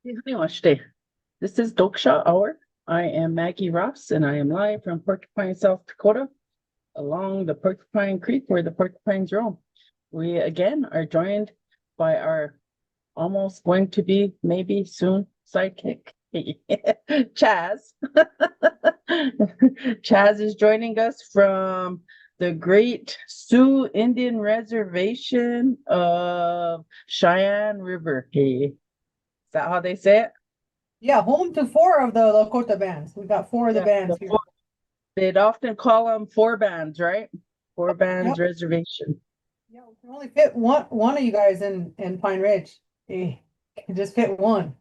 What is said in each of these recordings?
Namaste. This is Toksa Hour. I am Maggie Ross, and I am live from Porcupine, South Dakota, along the Porcupine Creek where the porcupines roam. We again are joined by our almost going to be maybe soon sidekick, Chaz. Chaz is joining us from the Great Sioux Indian Reservation of Cheyenne River. Hey, is that how they say it? Yeah, home to four of the Lakota bands. We got four of the Yeah, bands here. they'd often call them four bands, right? Four bands Yep. reservation. Yeah, we can only fit one of you guys in Pine Ridge. Can just fit one.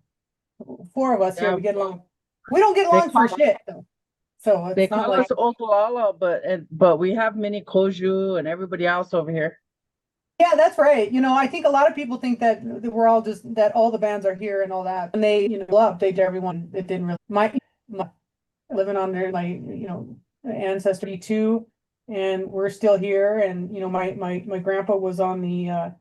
Four of us here, Yeah, we get along. We don't get they along for call shit though. So they it's not call like, us Oglala, but we have mini Koju and everybody else over here. yeah, that's right. I think a lot of people think that we're all just that all the bands are here and all that. And they, update everyone. It didn't really my living on their ancestry too, and we're still here. And my grandpa was on the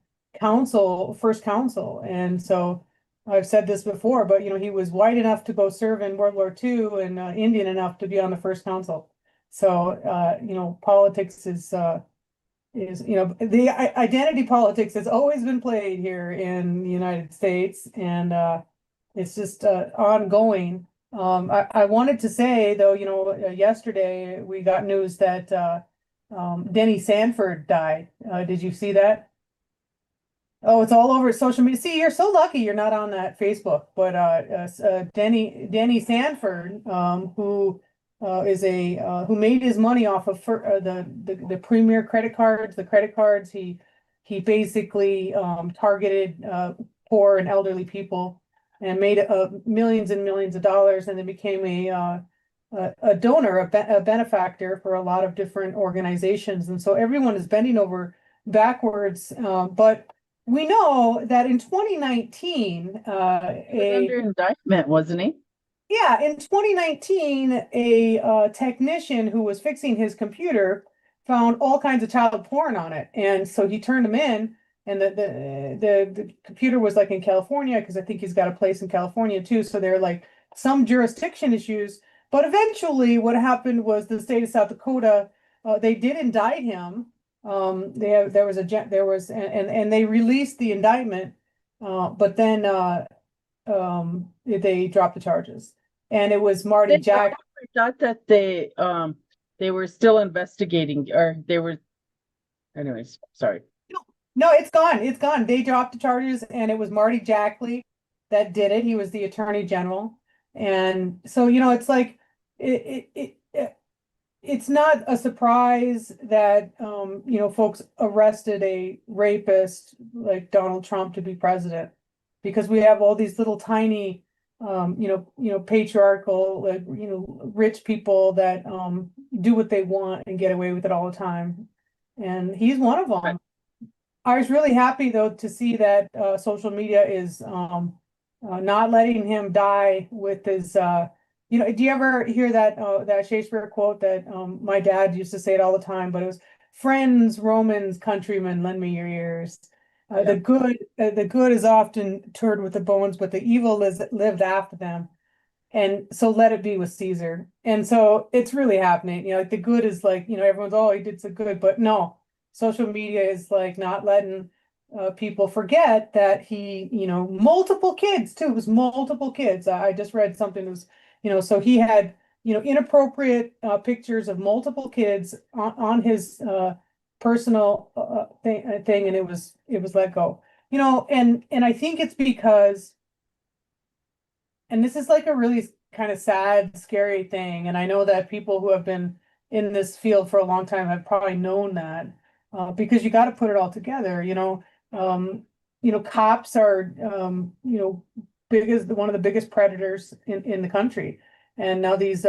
first council, and so I've said this before, but he was white enough to go serve in World War II and Indian enough to be on the first council. So politics is the identity politics has always been played here in the United States, and it's just ongoing. I wanted to say though, yesterday we got news that Denny Sanford died. Did you see that? Oh, it's all over social media. See, you're so lucky you're not on that Facebook. But Denny Sanford, who made his money off of the premier credit cards, the credit cards. He basically targeted poor and elderly people and made millions and millions of dollars, and then became a donor, a benefactor for a lot of different organizations. And so everyone is bending over backwards. But we know that in 2019, He was under indictment, wasn't he? in 2019, a technician who was fixing his computer found all kinds of child porn on it, and so he turned him in. And the computer was like in California, because I think he's got a place in California too. So there are like some jurisdiction issues. But eventually, what happened was the state of South Dakota, they did indict him. There was and they released the indictment, but then they dropped the charges, and it was Marty Jack. I thought that they were still investigating, or they were. Anyways, sorry. No, it's gone. It's gone. They dropped the charges, and it was Marty Jackley that did it. He was the attorney general. And so, it's like it's not a surprise that folks arrested a rapist like Donald Trump to be president, because we have all these little tiny patriarchal, like, rich people that do what they want and get away with it all the time. And he's one of them. I was really happy though to see that social media is not letting him die with his do you ever hear that Shakespeare quote that my dad used to say it all the time, but it was friends, Romans, countrymen, lend me your ears. Yeah. The good is often turred with the bones, but the evil is lived after them. And so let it be with Caesar. And so it's really happening. Like the good is like, everyone's, oh, he did so good, but no, social media is like not letting people forget that he, multiple kids too. It was multiple kids. I just read something that was, so he had, inappropriate pictures of multiple kids on his personal thing, and it was let go. And I think it's because, and this is like a really kind of sad, scary thing. And I know that people who have been in this field for a long time have probably known that, because you got to put it all together. Cops are, one of the biggest predators in the country. And now these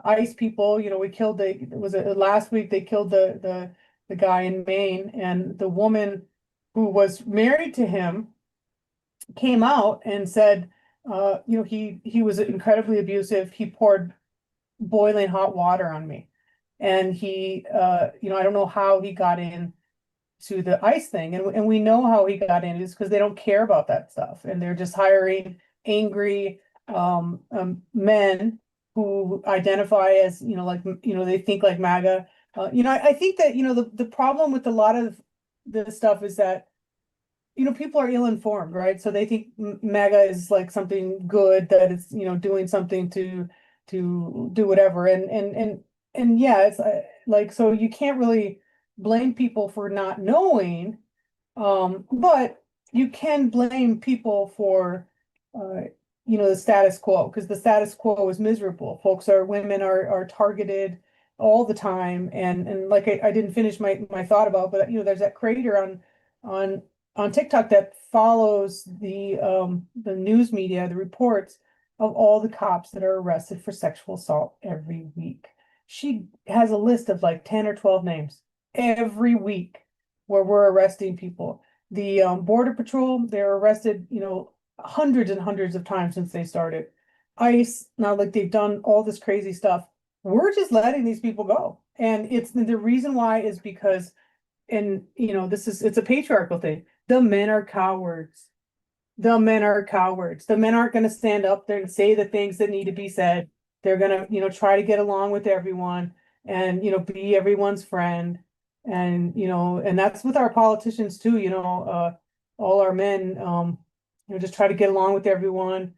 ICE people, we killed was it last week they killed the guy in Maine, and the woman who was married to him came out and said, he was incredibly abusive. He poured boiling hot water on me. And I don't know how he got in to the ICE thing. And we know how he got in is because they don't care about that stuff. And they're just hiring angry men who identify as, like, they think like MAGA. I think that, the problem with a lot of this stuff is that, people are ill-informed, right? So they think MAGA is like something good, that it's, doing something to do whatever. And yeah, it's like, so you can't really blame people for not knowing, but you can blame people for, uh, the status quo, because the status quo is miserable. Women are targeted all the time, and like I didn't finish my thought about, but there's that creator on on TikTok that follows the news media, the reports of all the cops that are arrested for sexual assault every week. She has a list of like 10 or 12 names every week where we're arresting people. The Border Patrol, they're arrested, hundreds and hundreds of times since they started. ICE, now like they've done all this crazy stuff. We're just letting these people go. And it's the reason why is because, and it's a patriarchal thing. The men are cowards. The men are cowards. The men aren't going to stand up there and say the things that need to be said. They're going to, try to get along with everyone and, be everyone's friend. And, and that's with our politicians too, all our men, just try to get along with everyone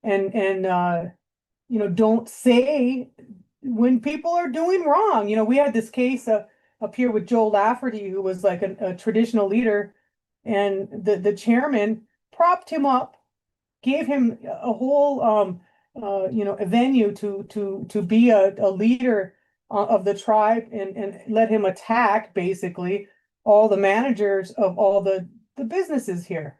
and don't say when people are doing wrong. We had this case up here with Joe Lafferty, who was like a traditional leader, and the chairman propped him up, gave him a whole a venue to be a leader of the tribe, and let him attack basically all the managers of all the businesses here.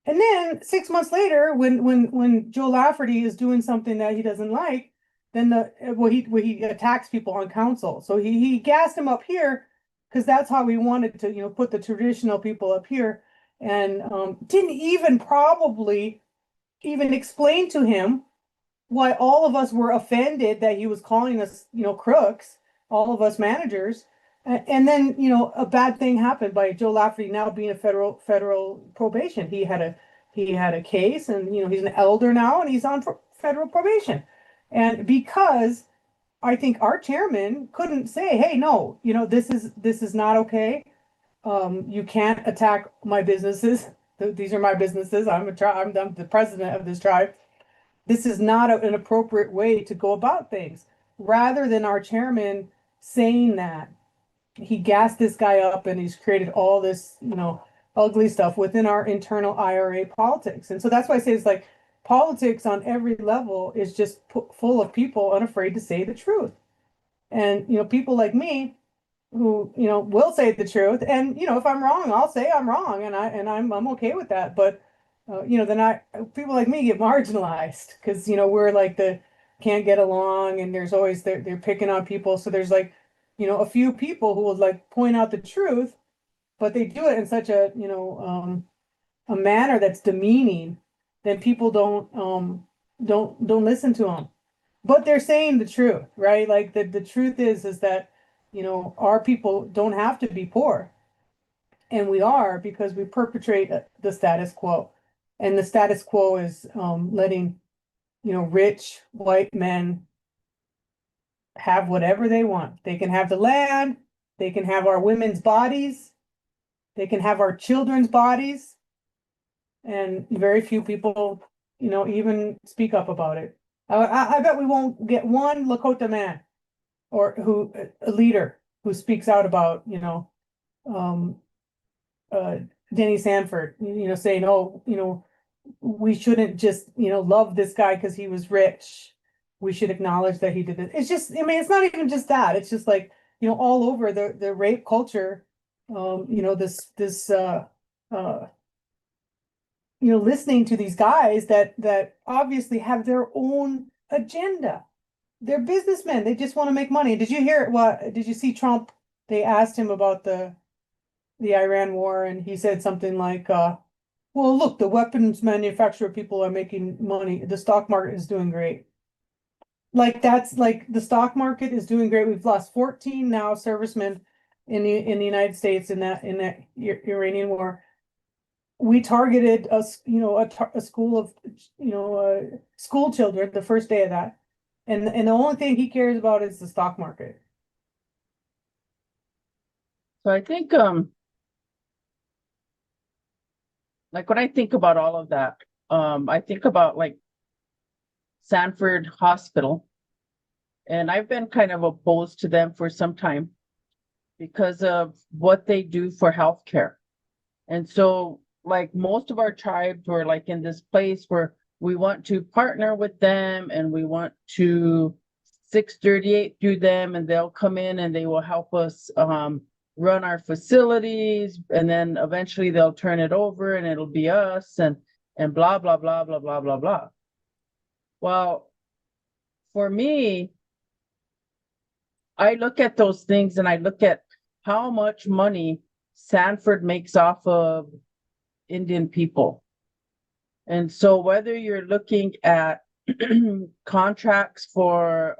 And then 6 months later, when Joe Lafferty is doing something that he doesn't like, then he attacks people on council. So he gassed him up here because that's how he wanted to put the traditional people up here, and didn't even probably even explain to him why all of us were offended that he was calling us crooks, all of us managers. And then, a bad thing happened by Joe Lafferty now being a federal probation. He had a case, and he's an elder now, and he's on federal probation. And because I think our chairman couldn't say, hey, no, this is not okay. You can't attack my businesses. These are my businesses. I'm the president of this tribe. This is not an appropriate way to go about things. Rather than our chairman saying that, he gassed this guy up, and he's created all this, ugly stuff within our internal IRA politics. And so that's why I say it's like politics on every level is just full of people unafraid to say the truth. And, people like me who, will say the truth. And, if I'm wrong, I'll say I'm wrong, and I'm okay with that. But, then people like me get marginalized because, we're like can't get along, and there's always, they're picking on people. So there's like, a few people who would like point out the truth, but they do it in such a manner that's demeaning, then people don't listen to them. But they're saying the truth, right? Like the truth is that, our people don't have to be poor. And we are, because we perpetrate the status quo. And the status quo is letting, rich white men have whatever they want. They can have the land, they can have our women's bodies, they can have our children's bodies, and very few people, even speak up about it. I bet we won't get one Lakota man or a leader who speaks out about, um, Denny Sanford, saying, oh, we shouldn't just, love this guy because he was rich. We should acknowledge that he did it. It's just, it's not even just that. It's just like, all over the rape culture, listening to these guys that obviously have their own agenda. They're businessmen. They just want to make money. Did you hear did you see Trump? They asked him about the Iran war, and he said something like, well, look, the weapons manufacturer people are making money. The stock market is doing great. Like that's like the stock market is doing great. We've lost 14 now servicemen in the United States in that Iranian war. we targeted a school of, school children the first day of that. And the only thing he cares about is the stock market. So I think, like when I think about all of that, I think about like Sanford Hospital, and I've been kind of opposed to them for some time because of what they do for healthcare. And so, like most of our tribes were like in this place where we want to partner with them and we want to 638 through them, and they'll come in and they will help us run our facilities, and then eventually they'll turn it over and it'll be us, and blah blah blah blah blah blah blah. Well, for me, I look at those things and I look at how much money Sanford makes off of Indian people. And so whether you're looking at contracts for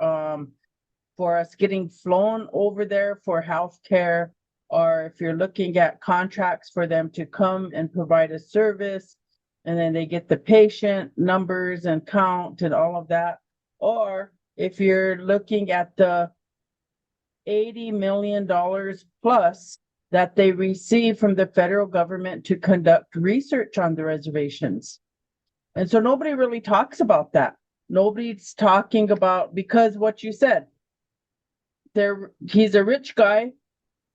us getting flown over there for healthcare, or if you're looking at contracts for them to come and provide a service, and then they get the patient numbers and count and all of that, or if you're looking at the $80 million plus that they receive from the federal government to conduct research on the reservations. And so nobody really talks about that. Nobody's talking about, because what you said, he's a rich guy.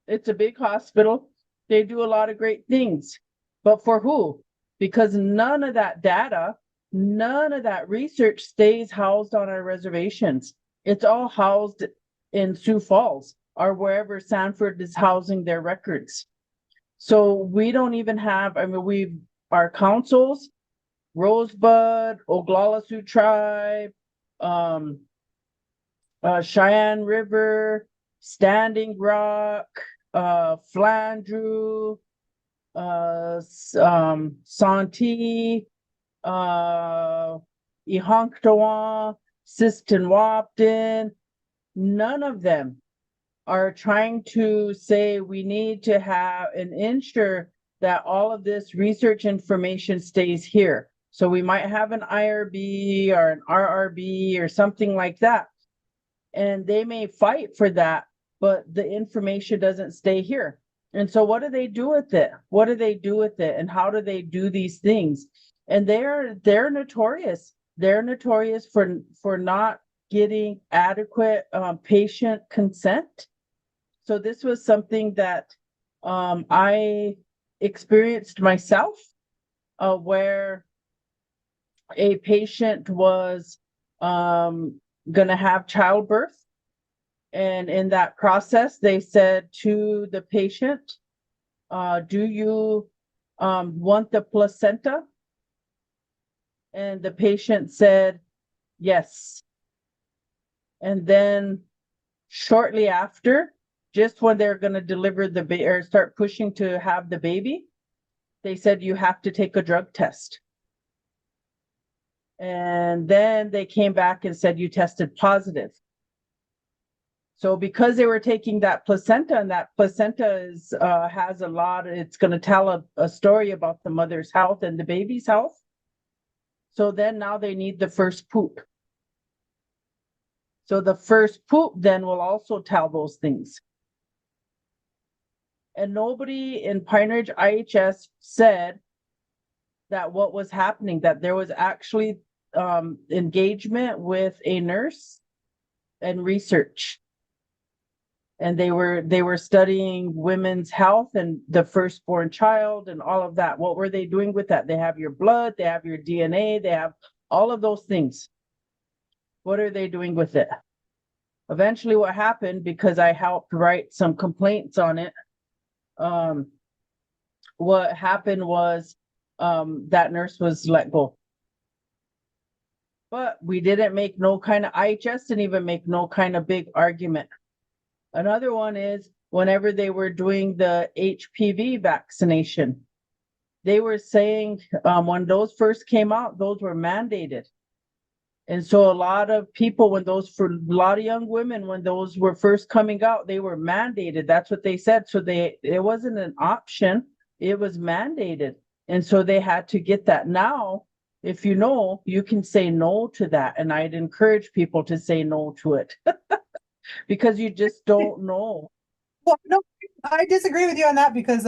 It's a big hospital. They do a lot of great things. But for who? Because none of that data, none of that research stays housed on our reservations. It's all housed in Sioux Falls or wherever Sanford is housing their records. So we don't even have, our councils, Rosebud, Oglala Sioux Tribe, Cheyenne River, Standing Rock, Flandreau, Santee, Ihonktawan, Siston-Wapton, none of them are trying to say we need to have and ensure that all of this research information stays here. So we might have an IRB or an RRB or something like that. And they may fight for that, but the information doesn't stay here. And so what do they do with it? What do they do with it? And how do they do these things? And they're notorious. They're notorious for not getting adequate patient consent. So this was something that I experienced myself, where a patient was going to have childbirth. And in that process, they said to the patient, do you want the placenta? And the patient said, yes. And then shortly after, just when they're going to deliver the baby or start pushing to have the baby, they said, you have to take a drug test. And then they came back and said, you tested positive. So because they were taking that placenta, and that placenta has a lot, it's going to tell a story about the mother's health and the baby's health. So then now they need the first poop. So the first poop then will also tell those things. And nobody in Pine Ridge IHS said that what was happening, that there was actually engagement with a nurse and research. And they were studying women's health and the firstborn child and all of that. What were they doing with that? They have your blood, they have your DNA, they have all of those things. What are they doing with it? Eventually what happened, because I helped write some complaints on it, what happened was that nurse was let go. But we didn't make no kind of, IHS didn't even make no kind of big argument. Another one is whenever they were doing the HPV vaccination, they were saying when those first came out, those were mandated. And so a lot of people, for a lot of young women, when those were first coming out, they were mandated. That's what they said. So it wasn't an option. It was mandated. And so they had to get that. Now, if you know, you can say no to that. And I'd encourage people to say no to it because you just don't know. Well, no, I disagree with you on that because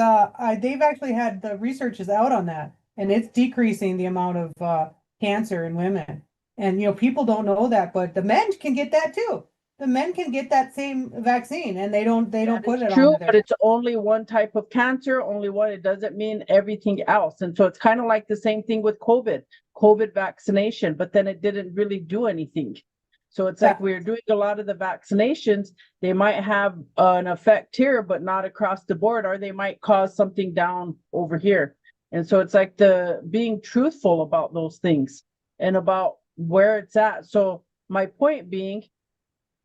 they've actually had the research is out on that, and it's decreasing the amount of cancer in women. And people don't know that, but the men can get that too. The men can get that same vaccine, and they don't put it True, on but there. it's only one type of cancer, only one. It doesn't mean everything else. And so it's kind of like the same thing with COVID vaccination, but then it didn't really do anything. So it's like Yeah, we're doing a lot of the vaccinations. They might have an effect here, but not across the board, or they might cause something down over here. And so it's like the being truthful about those things and about where it's at. So my point being,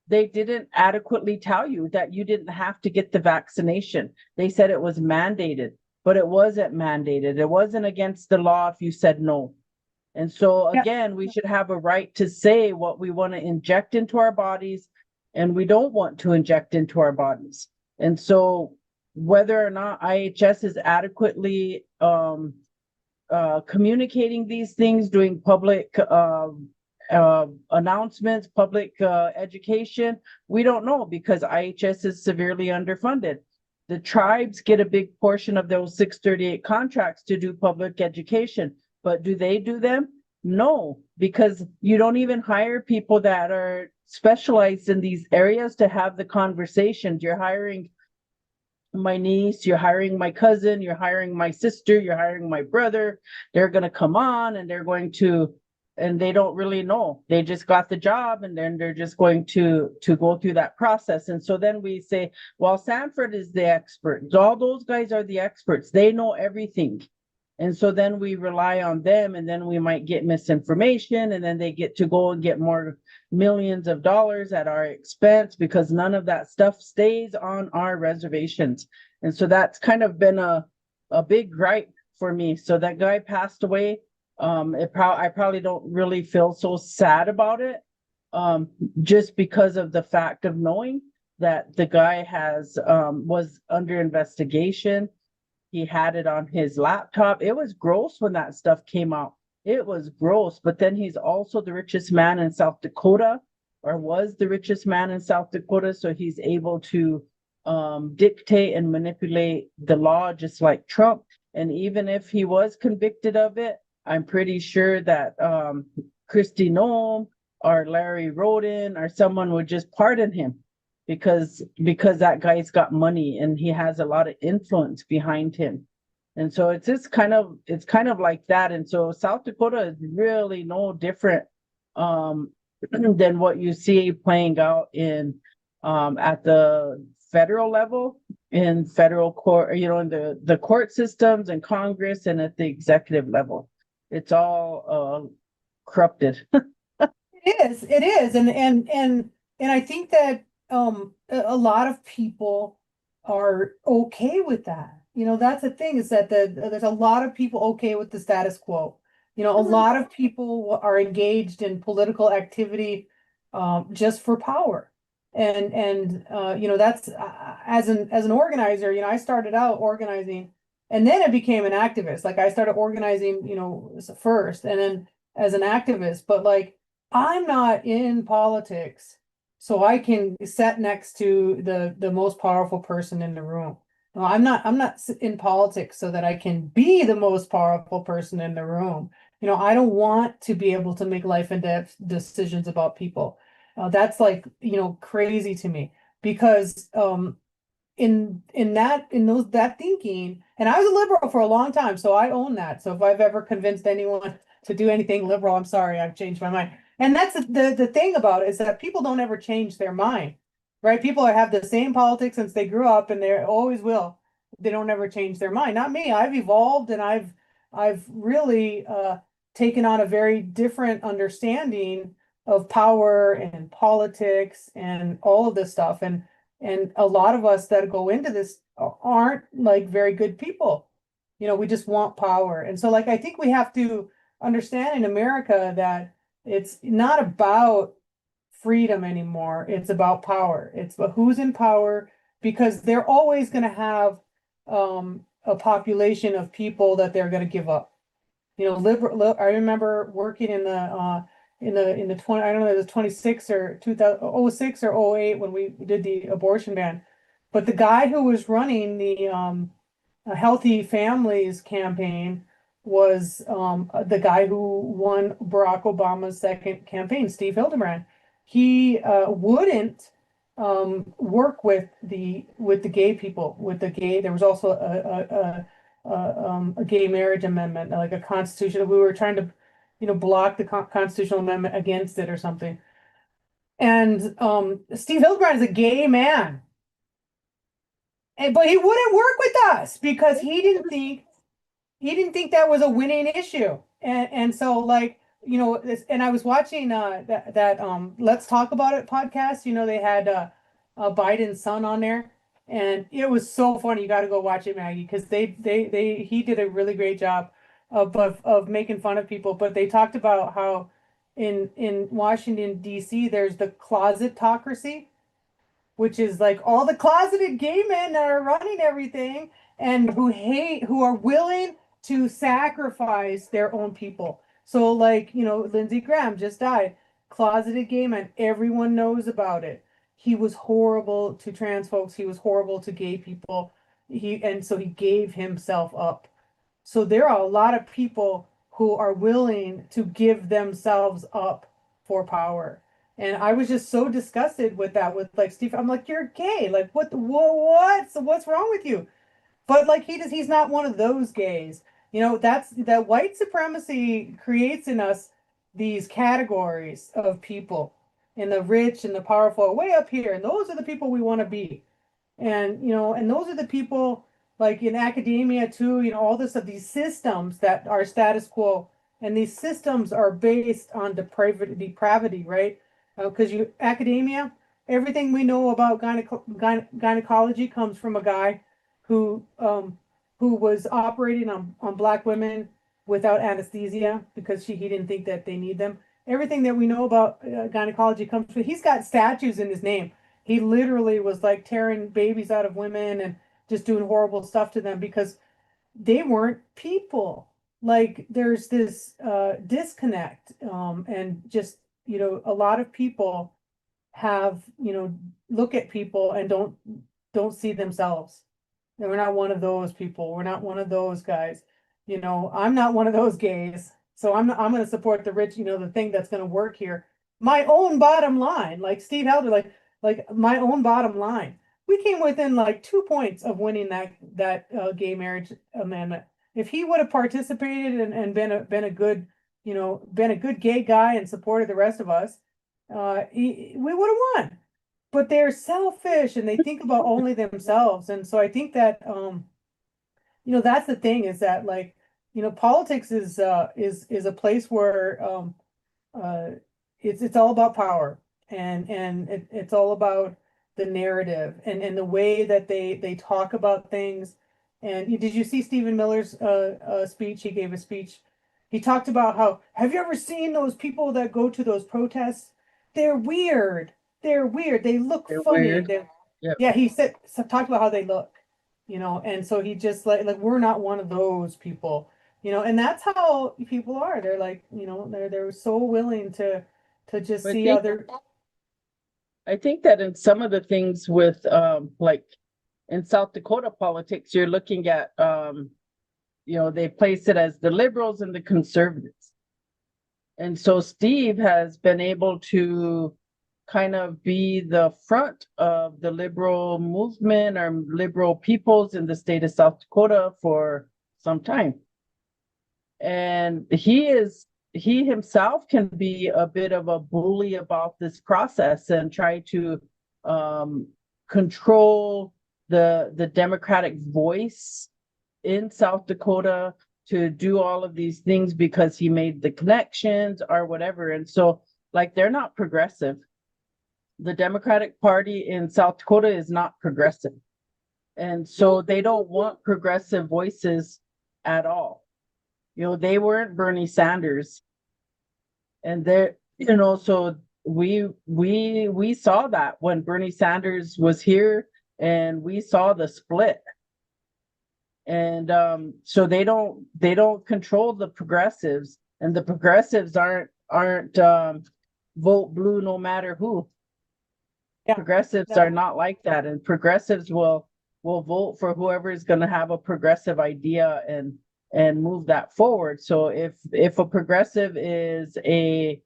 they didn't adequately tell you that you didn't have to get the vaccination. They said it was mandated, but it wasn't mandated. It wasn't against the law if you said no. And so yeah, again, we should have a right to say what we want to inject into our bodies and we don't want to inject into our bodies. And so whether or not IHS is adequately communicating these things, doing public announcements, public education, we don't know because IHS is severely underfunded. The tribes get a big portion of those 638 contracts to do public education, but do they do them? No, because you don't even hire people that are specialized in these areas to have the conversations. You're hiring my niece, you're hiring my cousin, you're hiring my sister, you're hiring my brother. They're going to come on and they're going to, and they don't really know. They just got the job and then they're just going to go through that process. And so then we say, well, Sanford is the expert. All those guys are the experts. They know everything. And so then we rely on them and then we might get misinformation and then they get to go and get more millions of dollars at our expense because none of that stuff stays on our reservations. And so that's kind of been a big gripe for me. So that guy passed away. I probably don't really feel so sad about it. Just because of the fact of knowing that the guy was under investigation. He had it on his laptop. It was gross when that stuff came out. It was gross. But then he's also the richest man in South Dakota, or was the richest man in South Dakota. So he's able to dictate and manipulate the law just like Trump. And even if he was convicted of it, I'm pretty sure that Kristi Noem or Larry Roden or someone would just pardon him because that guy's got money and he has a lot of influence behind him. And so it's kind of like that. And so South Dakota is really no different than what you see playing out in at the federal level, in federal court, in the court systems and Congress and at the executive level. It's all corrupted. it is, and I think that a lot of people are okay with that. That's the thing is that there's a lot of people okay with the status quo. A lot of people are engaged in political activity just for power. And that's as an organizer, I started out organizing and then I became an activist. Like I started organizing, first and then as an activist, but like I'm not in politics so I can sit next to the most powerful person in the room. No, I'm not in politics so that I can be the most powerful person in the room. I don't want to be able to make life and death decisions about people. That's like, crazy to me because that thinking, and I was a liberal for a long time, so I own that. So if I've ever convinced anyone to do anything liberal, I'm sorry, I've changed my mind. And that's the thing about it is that people don't ever change their mind, right? People have the same politics since they grew up and they always will. They don't ever change their mind. Not me. I've evolved and I've really taken on a very different understanding of power and politics and all of this stuff. And a lot of us that go into this aren't like very good people. We just want power. And so like I think we have to understand in America that it's not about freedom anymore. It's about power. It's about who's in power because they're always going to have a population of people that they're going to give up. You know, I remember working in the 20, I don't know, it was 26 or 2006 or '08 when we did the abortion ban. But the guy who was running the Healthy Families campaign was the guy who won Barack Obama's second campaign, Steve Hildebrand. He wouldn't work with the gay people, with the gay. There was also a gay marriage amendment, like a constitution. We were trying to, block the constitutional amendment against it or something. And Steve Hildebrand is a gay man. But he wouldn't work with us because he didn't think that was a winning issue. And so like, and I was watching that Let's Talk About It podcast. They had Biden's son on there, and it was so funny. You got to go watch it, Maggie, because he did a really great job of making fun of people. But they talked about how in Washington D.C. there's the closetocracy, which is like all the closeted gay men that are running everything and who are willing to sacrifice their own people. So like, Lindsey Graham just died, closeted gay man, everyone knows about it. He was horrible to trans folks. He was horrible to gay people. So he gave himself up. So there are a lot of people who are willing to give themselves up for power. And I was just so disgusted with that, with like Steve. I'm like, you're gay. Like, what? So what's wrong with you? But like he's not one of those gays. That white supremacy creates in us these categories of people, and the rich and the powerful are way up here, and those are the people we want to be. And and those are the people like in academia too, all this of these systems that are status quo, and these systems are based on depravity, right? Because academia, everything we know about gynecology comes from a guy who was operating on Black women without anesthesia because he didn't think that they need them. Everything that we know about gynecology comes from, he's got statues in his name. He literally was like tearing babies out of women and just doing horrible stuff to them because they weren't people. Like there's this disconnect, and just a lot of people have look at people and don't see themselves. And we're not one of those people. We're not one of those guys. I'm not one of those gays. So I'm going to support the rich. The thing that's going to work here. My own bottom line, like Steve Helder, like my own bottom line. We came within like 2 points of winning that gay marriage amendment. If he would have participated and been a good gay guy and supported the rest of us, we would have won. But they're selfish and they think about only themselves. And so I think that that's the thing, is that like politics is a place where it's all about power, and it's all about the narrative and the way that they talk about things. And did you see Stephen Miller's speech? He gave a speech. He talked about how, have you ever seen those people that go to those protests? They're weird. They're weird. They look funny. Weird. Yep. Yeah, he talked about how they look, and so he just like we're not one of those people, and that's how people are. They're like, they're so willing to just see other. I think that in some of the things with like in South Dakota politics, you're looking at they place it as the liberals and the conservatives. And so Steve has been able to kind of be the front of the liberal movement or liberal peoples in the state of South Dakota for some time. And he himself can be a bit of a bully about this process and try to control the Democratic voice in South Dakota to do all of these things because he made the connections or whatever. And so like they're not progressive. The Democratic Party in South Dakota is not progressive. And so they don't want progressive voices at all. They weren't Bernie Sanders. And they're, so we saw that when Bernie Sanders was here, and we saw the split. And so they don't control the progressives, and the progressives aren't vote blue no matter who. Yeah, Progressives that, are not like that, and progressives will vote for whoever is going to have a progressive idea and move that forward. So if a progressive is a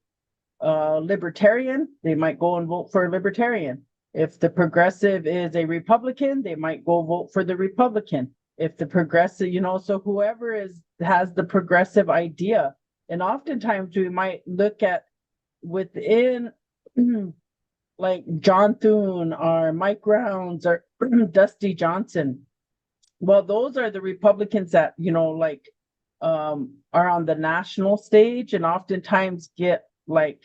libertarian, they might go and vote for a libertarian. If the progressive is a Republican, they might go vote for the Republican. If the progressive, so whoever has the progressive idea, and oftentimes we might look at within like John Thune or Mike Rounds or Dusty Johnson. Well, those are the Republicans that, like are on the national stage and oftentimes get like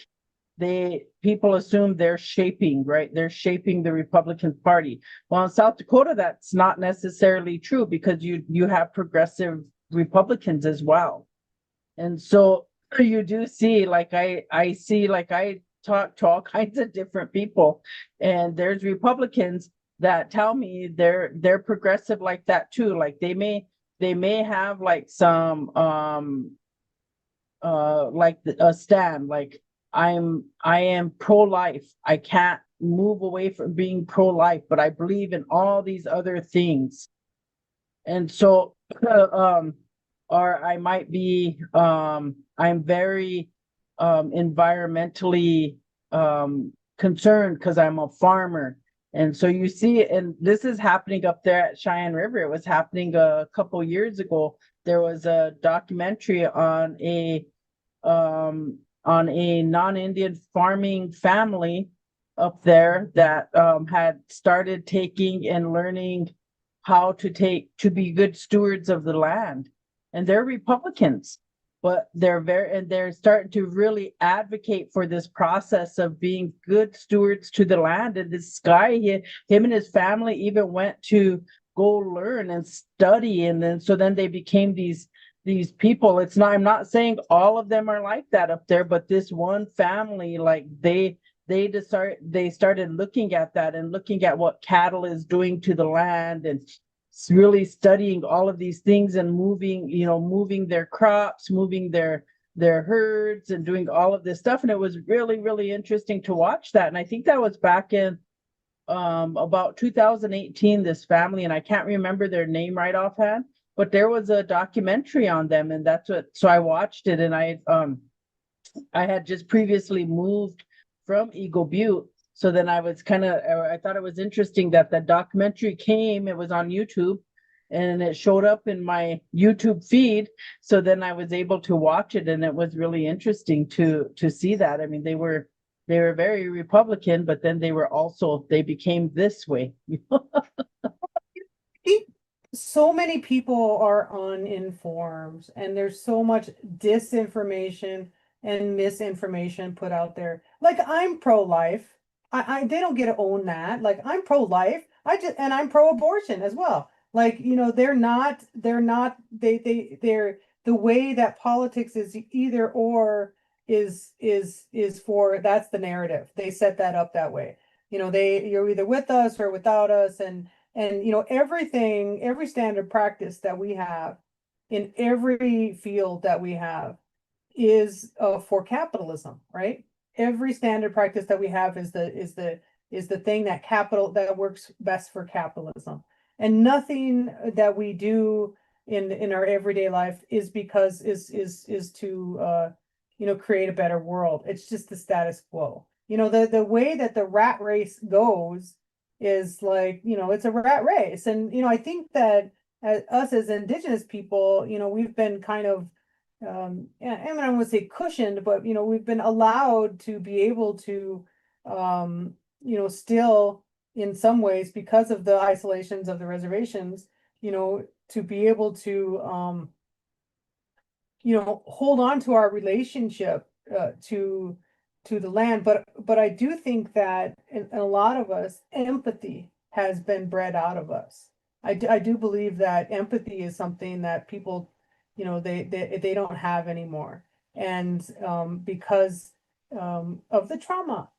people assume they're shaping, right? They're shaping the Republican Party. Well, in South Dakota, that's not necessarily true because you have progressive Republicans as well. And so you do see, like I see, like I talk to all kinds of different people, and there's Republicans that tell me they're progressive like that too. Like they may have like some like a stand, like I am pro-life. I can't move away from being pro-life, but I believe in all these other things. And so or I might be I'm very environmentally concerned because I'm a farmer. And so you see, and this is happening up there at Cheyenne River. It was happening a couple years ago. There was a documentary on a non-Indian farming family up there that had started taking and learning how to be good stewards of the land. And they're Republicans, but they're starting to really advocate for this process of being good stewards to the land. And this guy, him and his family even went to go learn and study. And then they became these people. I'm not saying all of them are like that up there, but this one family, like they started looking at that and looking at what cattle is doing to the land and really studying all of these things and moving their crops, moving their herds and doing all of this stuff. And it was really, really interesting to watch that. And I think that was back in about 2018, this family, and I can't remember their name right offhand, but there was a documentary on them, and so I watched it. And I had just previously moved from Eagle Butte. So then I thought it was interesting that the documentary came, it was on YouTube and it showed up in my YouTube feed. So then I was able to watch it, and it was really interesting to see that. I mean, they were very Republican, but then they became this way. think so many people are uninformed, and there's so much disinformation and misinformation put out there. Like, I'm pro-life. They don't get to own that. Like, I'm pro-life. And I'm pro-abortion as well. Like, they're the way that politics is either or is for, that's the narrative. They set that up that way. You're either with us or without us. And every standard practice that we have in every field that we have is for capitalism, right? Every standard practice that we have is the thing that works best for capitalism. And nothing that we do in our everyday life is because is to create a better world. It's just the status quo. The way that the rat race goes is like, it's a rat race. And I think that us as Indigenous people, we've been kind of I mean, I don't want to say cushioned, but we've been allowed to be able to still in some ways, because of the isolations of the reservations, to be able to hold on to our relationship to the land. But I do think that in a lot of us, empathy has been bred out of us. I do believe that empathy is something that people, they don't have anymore. And because of the trauma,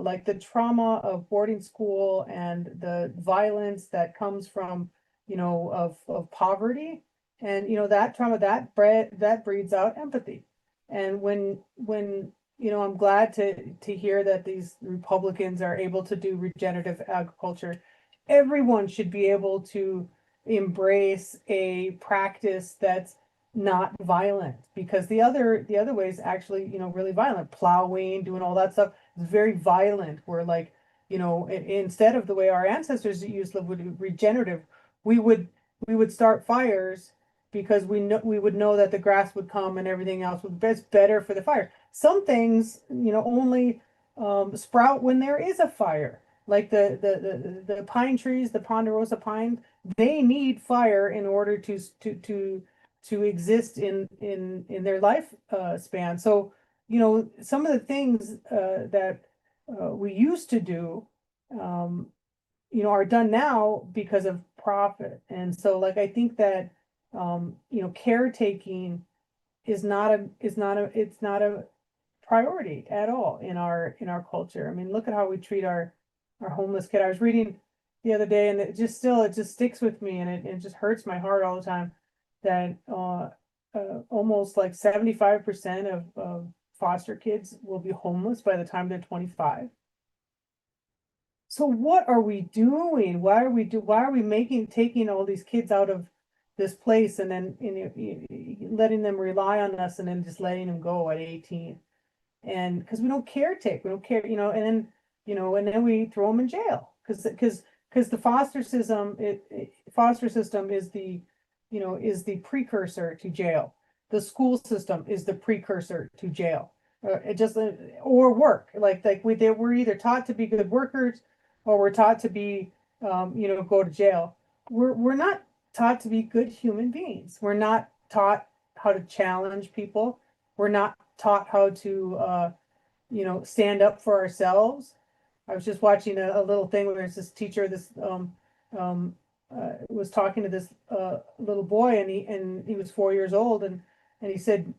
like the trauma of boarding school and the violence that comes from of poverty. And, that trauma, that breeds out empathy. And I'm glad to hear that these Republicans are able to do regenerative agriculture. Everyone should be able to embrace a practice that's not violent, because the other way is actually, really violent. Plowing, doing all that stuff is very violent. Where, like, instead of the way our ancestors used regenerative, we would start fires because we would know that the grass would come and everything else would be better for the fire. Some things, only sprout when there is a fire. Like the pine trees, the ponderosa pine, they need fire in order to exist in their life span. So, some of the things that we used to do, are done now because of profit. And so, like, I think that, caretaking it's not a priority at all in our culture. I mean, look at how we treat our homeless kid. I was reading the other day, and it just sticks with me, and it just hurts my heart all the time that almost like 75% of foster kids will be homeless by the time they're 25. So what are we doing? Why are we taking all these kids out of this place, and then letting them rely on us, and then just letting them go at 18? And because we don't caretake, we don't care, and then we throw them in jail because the foster system is the precursor to jail. The school system is the precursor to jail. It just or work, we're either taught to be good workers, or we're taught to be go to jail. We're not taught to be good human beings. We're not taught how to challenge people. We're not taught how to stand up for ourselves. I was just watching a little thing where there's this teacher, was talking to this little boy, and he was 4 years old, and he said,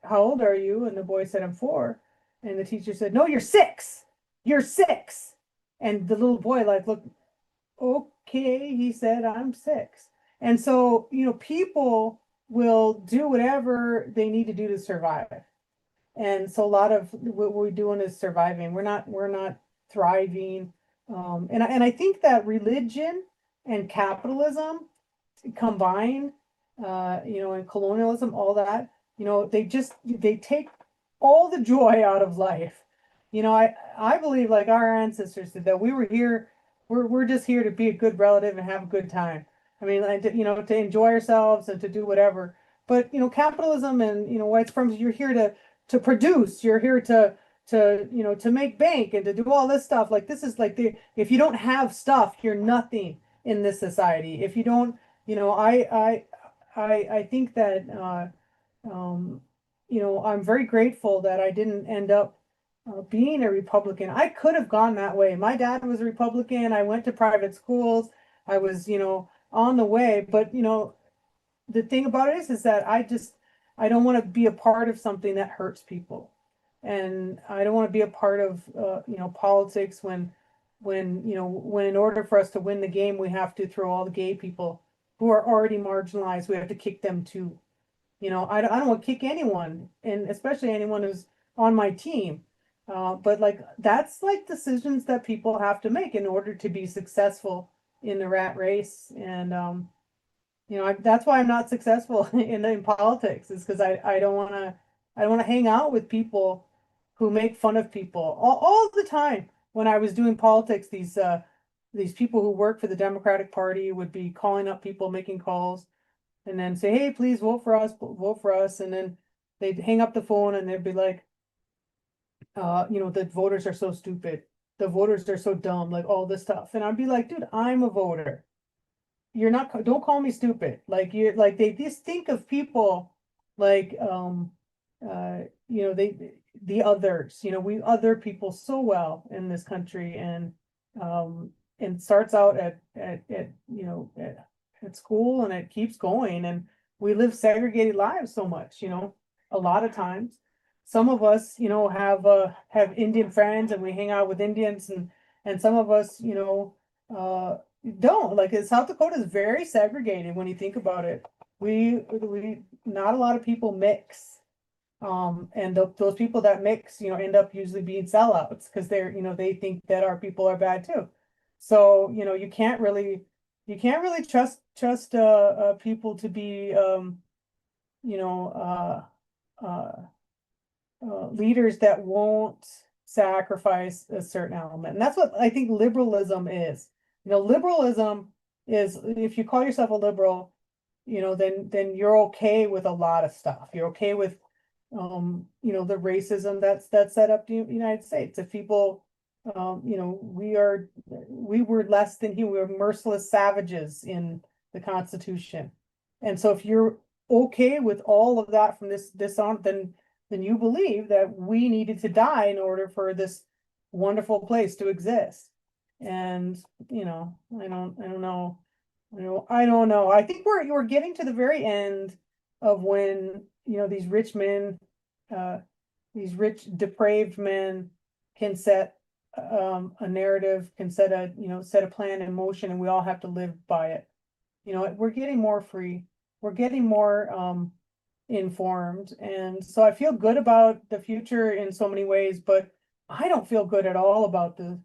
how old are you? And the boy said, I'm 4. And the teacher said, no, you're 6. You're 6. And the little boy, like, looked, okay, he said, I'm 6. And so, people will do whatever they need to do to survive. And so a lot of what we're doing is surviving. We're not thriving. And I think that religion and capitalism combined, and colonialism, all that, they take all the joy out of life. I believe, like our ancestors did, that we were here, we're just here to be a good relative and have a good time. I mean, to enjoy ourselves and to do whatever. But, capitalism and, white supremacy, you're here to produce, you're here to make bank and to do all this stuff. Like, this is like if you don't have stuff, you're nothing in this society. If you don't, I think that, I'm very grateful that I didn't end up being a Republican. I could have gone that way. My dad was a Republican. I went to private schools. I was, on the way. But, the thing about it is that I don't want to be a part of something that hurts people. And I don't want to be a part of, politics when in order for us to win the game, we have to throw all the gay people who are already marginalized. We have to kick them too. I don't want to kick anyone, and especially anyone who's on my team. But like, that's like decisions that people have to make in order to be successful in the rat race. And, that's why I'm not successful in politics, is because I don't want to hang out with people who make fun of people all the time. When I was doing politics, these people who work for the Democratic Party would be calling up people, making calls, and then say, hey, please vote for us, vote for us. And then they'd hang up the phone, and they'd be like, the voters are so stupid. The voters are so dumb, like all this stuff. And I'd be like, dude, I'm a voter. You're not, don't call me stupid. Like, they just think of people like, the others, we other people so well in this country. And it starts out at school, and it keeps going, and we live segregated lives so much, a lot of times. Some of us, have Indian friends, and we hang out with Indians, and some of us, don't. Like, South Dakota is very segregated when you think about it. We not a lot of people mix. And those people that mix, end up usually being sellouts because they think that our people are bad too. So, you can't really trust people to be you know uh leaders that won't sacrifice a certain element. And that's what I think liberalism is. Liberalism is, if you call yourself a liberal, then you're okay with a lot of stuff. You're okay with the racism that's set up the United States. If people, we were less than human, we were merciless savages in the Constitution. And so if you're okay with all of that from this on, then you believe that we needed to die in order for this wonderful place to exist. And, I don't know. I don't know. I think we're getting to the very end of when, these rich men, these rich depraved men can set a narrative, can set a plan in motion, and we all have to live by it. We're getting more free. We're getting more informed. And so I feel good about the future in so many ways, but I don't feel good at all about the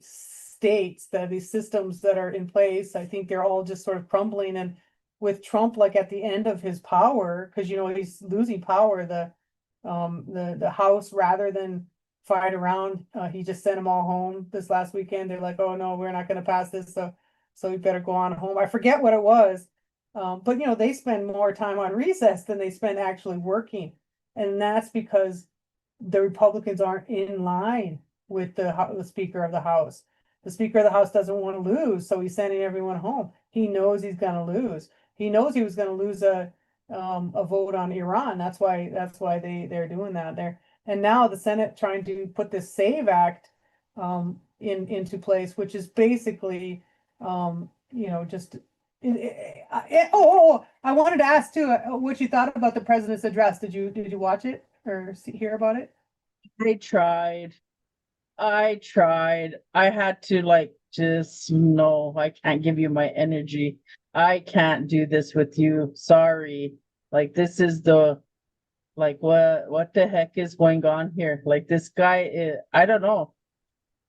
states, these systems that are in place. I think they're all just sort of crumbling. And with Trump, like at the end of his power, because he's losing power, the House, rather than fight around, he just sent them all home this last weekend. They're like, oh no, we're not going to pass this, so we better go on home. I forget what it was. But they spend more time on recess than they spend actually working. And that's because the Republicans aren't in line with the Speaker of the House. The Speaker of the House doesn't want to lose, so he's sending everyone home. He knows he's going to lose. He knows he was going to lose a vote on Iran. That's why they're doing that there. And now the Senate trying to put this SAVE Act into place, which is basically just I wanted to ask too, what you thought about the president's address. Did you watch it or hear about it? I tried. I had to just no, I can't give you my energy. I can't do this with you. Sorry. This is what the heck is going on here? This guy is, I don't know.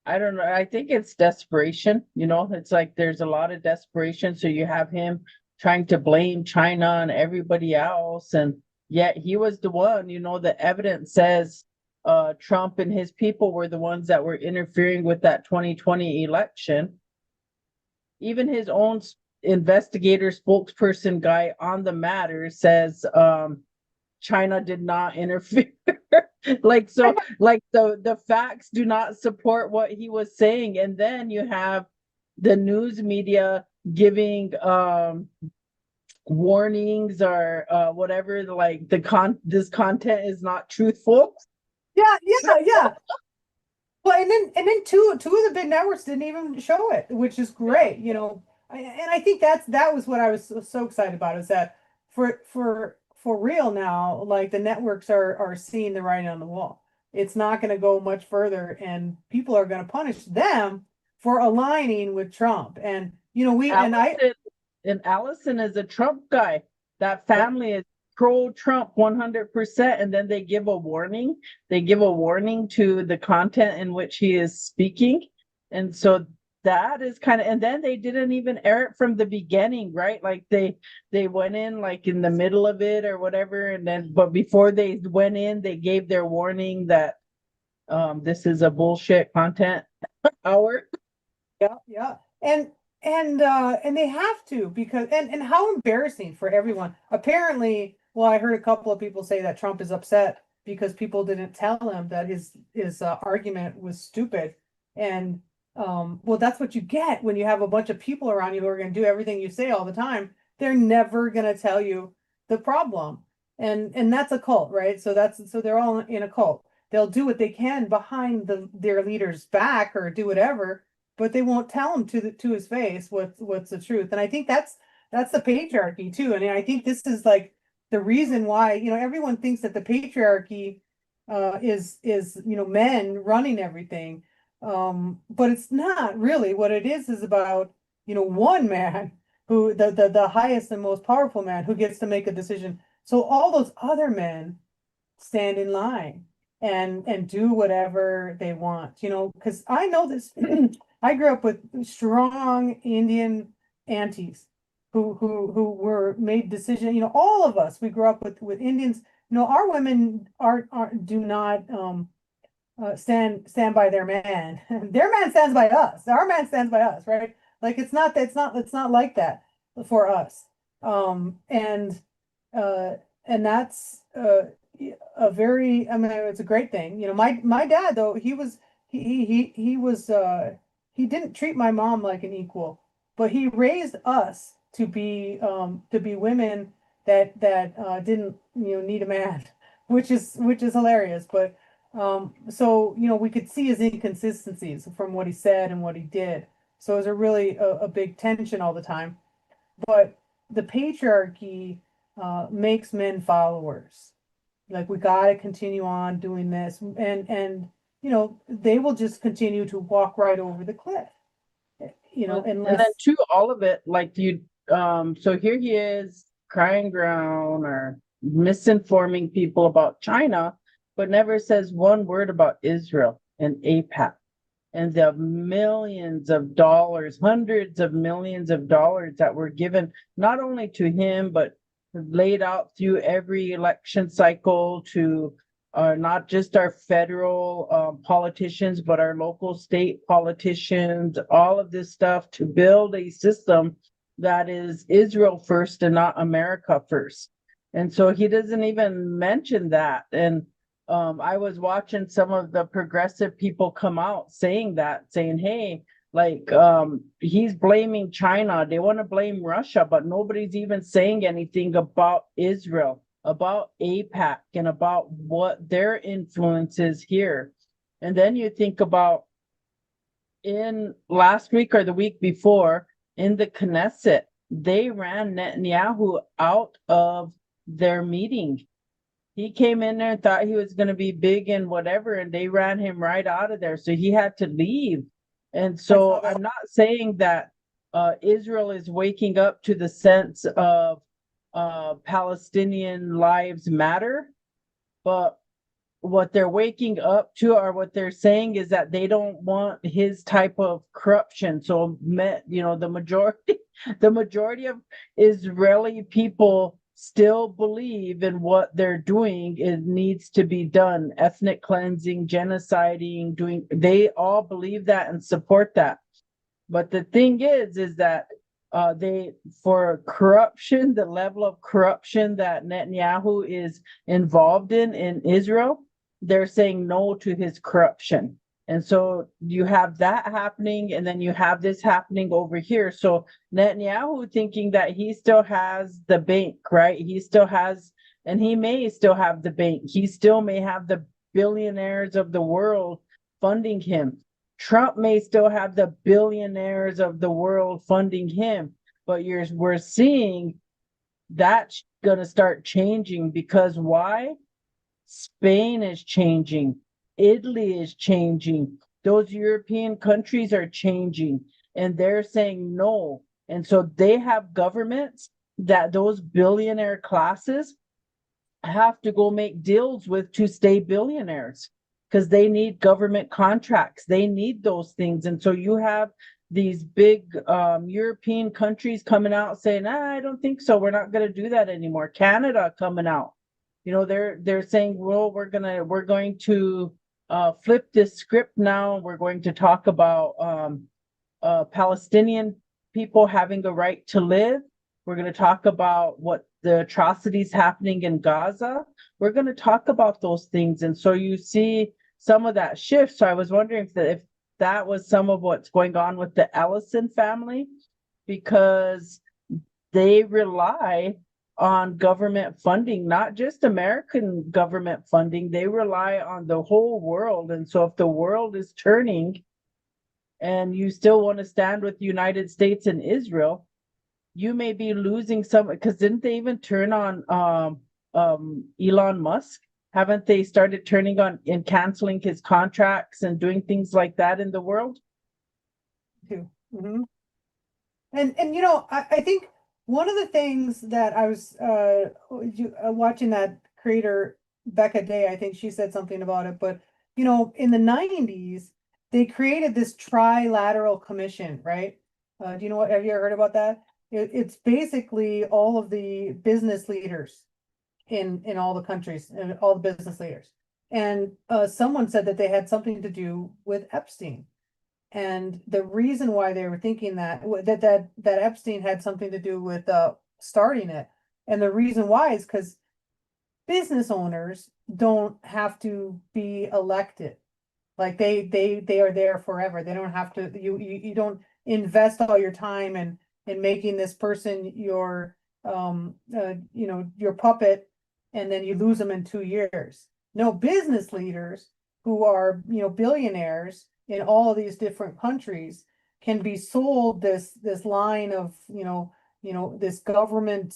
I don't know. I think it's desperation. It's like there's a lot of desperation. So you have him trying to blame China and everybody else. And yet he was the one, the evidence says Trump and his people were the ones that were interfering with that 2020 election. Even his own investigator spokesperson guy on the matter says China did not interfere. The facts do not support what he was saying. And then you have the news media giving warnings or whatever, this content is not truthful. Yeah. Well, and then two of the big networks didn't even show it, which is great, and I think that was what I was so excited about, is that for real now, the networks are seeing the writing on the wall. It's not going to go much further, and people are going to punish them for aligning with Trump. And Allison is a Trump guy. That family is pro-Trump 100%, and then they give a warning. They give a warning to the content in which he is speaking. And so that is and then they didn't even air it from the beginning, right? They went in in the middle of it or whatever, but before they went in, they gave their warning that this is a bullshit content hour. Yeah. And they have to, because and how embarrassing for everyone. Apparently, well, I heard a couple of people say that Trump is upset because people didn't tell him that his argument was stupid. And well, that's what you get when you have a bunch of people around you who are going to do everything you say all the time. They're never going to tell you the problem. And that's a cult, right? So they're all in a cult. They'll do what they can behind their leader's back or do whatever, but they won't tell him to his face what's the truth. And I think that's the patriarchy too. And I think this is the reason why, everyone thinks that the patriarchy is men running everything. But it's not really. What it is about, one man who the highest and most powerful man who gets to make a decision. So all those other men stand in line and do whatever they want, because I know this. I grew up with strong Indian aunties who were made decision, all of us, we grew up with Indians. Our women are do not stand by their man. Their man stands by us. Our man stands by us, right? Like it's not like that for us. And that's a very, I mean, it's a great thing. My dad though, he didn't treat my mom like an equal, but he raised us to be women that didn't, need a man, which is hilarious. But so, we could see his inconsistencies from what he said and what he did. So it was a really a big tension all the time. But the patriarchy makes men followers. Like we got to continue on doing this, and they will just continue to walk right over the cliff. And Unless then too, all of it, like so here he is crying ground or misinforming people about China, but never says one word about Israel and APAC and the millions of dollars, hundreds of millions of dollars that were given not only to him, but laid out through every election cycle to not just our federal politicians, but our local state politicians, all of this stuff to build a system that is Israel first and not America first. And so he doesn't even mention that. And I was watching some of the progressive people come out saying, hey, like he's blaming China. They want to blame Russia, but nobody's even saying anything about Israel, about APAC, and about what their influence is here. And then you think about in last week or the week before in the Knesset, they ran Netanyahu out of their meeting. He came in there and thought he was going to be big and whatever, and they ran him right out of there. So he had to leave. And so I'm not saying that Israel is waking up to the sense of Palestinian lives matter, but what they're waking up to or what they're saying is that they don't want his type of corruption. So, the majority of Israeli people still believe in what they're doing. It needs to be done. Ethnic cleansing, genociding, they all believe that and support that. But the thing is that for corruption, the level of corruption that Netanyahu is involved in Israel, they're saying no to his corruption. And so you have that happening, and then you have this happening over here. So Netanyahu thinking that he still has the bank, right? He still has, and he may still have the bank. He still may have the billionaires of the world funding him. Trump may still have the billionaires of the world funding him, but we're seeing that's going to start changing because why? Spain is changing. Italy is changing. Those European countries are changing, and they're saying no. And so they have governments that those billionaire classes have to go make deals with to stay billionaires because they need government contracts. They need those things. And so you have these big European countries coming out saying, I don't think so. We're not going to do that anymore. Canada coming out. They're saying, well, we're going to flip this script now. We're going to talk about Palestinian people having a right to live. We're going to talk about what the atrocities happening in Gaza. We're going to talk about those things. And so you see some of that shift. So I was wondering if that was some of what's going on with the Ellison family, because they rely on government funding, not just American government funding. They rely on the whole world. And so if the world is turning and you still want to stand with the United States and Israel, you may be losing some, because didn't they even turn on Elon Musk? Haven't they started turning on and canceling his contracts and doing things like that in the world? Too. And I think one of the things that I was watching that creator Becca Day, I think she said something about it, but in the 90s, they created this trilateral commission, right? Do you know what, have you ever heard about that? It's basically all of the business leaders in all the countries and all the business leaders. And someone said that they had something to do with Epstein. And the reason why they were thinking that Epstein had something to do with starting it, and the reason why is because business owners don't have to be elected. Like they are there forever. They don't have to. You don't invest all your time in making this person your puppet, and then you lose them in 2 years. No, business leaders who are billionaires in all of these different countries can be sold this line of this government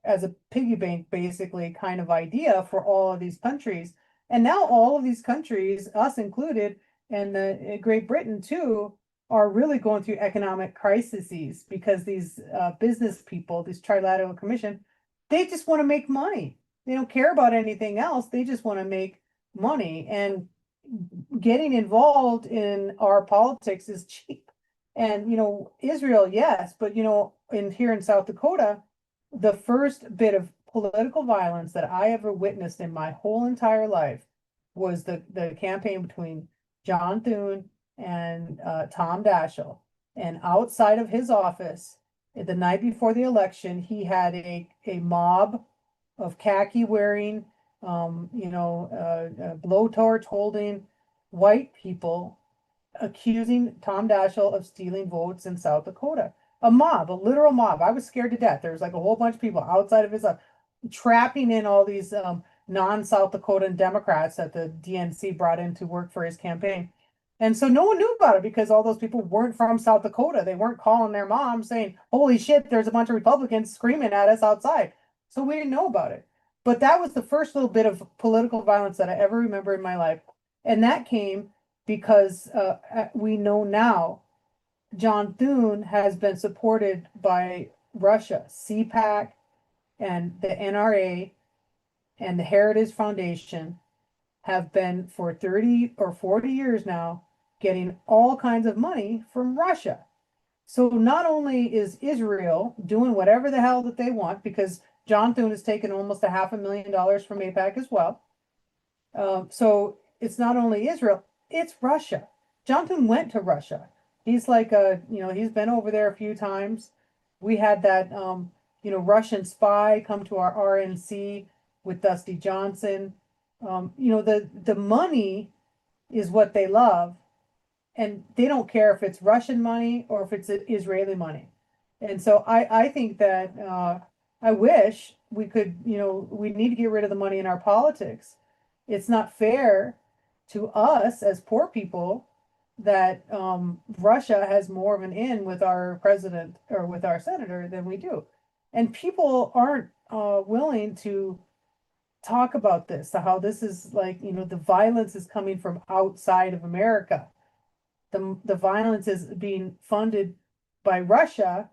as a piggy bank basically kind of idea for all of these countries. And now all of these countries, us included, and Great Britain too, are really going through economic crises because these business people, this trilateral commission, they just want to make money. They don't care about anything else. They just want to make money. And getting involved in our politics is cheap. And Israel, yes, but here in South Dakota, the first bit of political violence that I ever witnessed in my whole entire life was the campaign between John Thune and Tom Daschle. And outside of his office, the night before the election, he had a mob of khaki wearing, blowtorch holding white people accusing Tom Daschle of stealing votes in South Dakota. A mob, a literal mob. I was scared to death. There was like a whole bunch of people outside of his trapping in all these non-South Dakotan Democrats that the DNC brought in to work for his campaign. And so no one knew about it because all those people weren't from South Dakota. They weren't calling their mom saying, holy shit, there's a bunch of Republicans screaming at us outside. So we didn't know about it. But that was the first little bit of political violence that I ever remember in my life. And that came because we know now John Thune has been supported by Russia, CPAC and the NRA and the Heritage Foundation have been for 30 or 40 years now getting all kinds of money from Russia. So not only is Israel doing whatever the hell that they want, because John Thune has taken almost $500,000 from AIPAC as well. So it's not only Israel, it's Russia. John Thune went to Russia. He's like he's been over there a few times. We had that Russian spy come to our RNC with Dusty Johnson. The money is what they love, and they don't care if it's Russian money or if it's Israeli money. And so I think that I wish we could, we need to get rid of the money in our politics. It's not fair to us as poor people that Russia has more of an in with our president or with our senator than we do. And people aren't willing to talk about this, how this is like, the violence is coming from outside of America. The violence is being funded by Russia.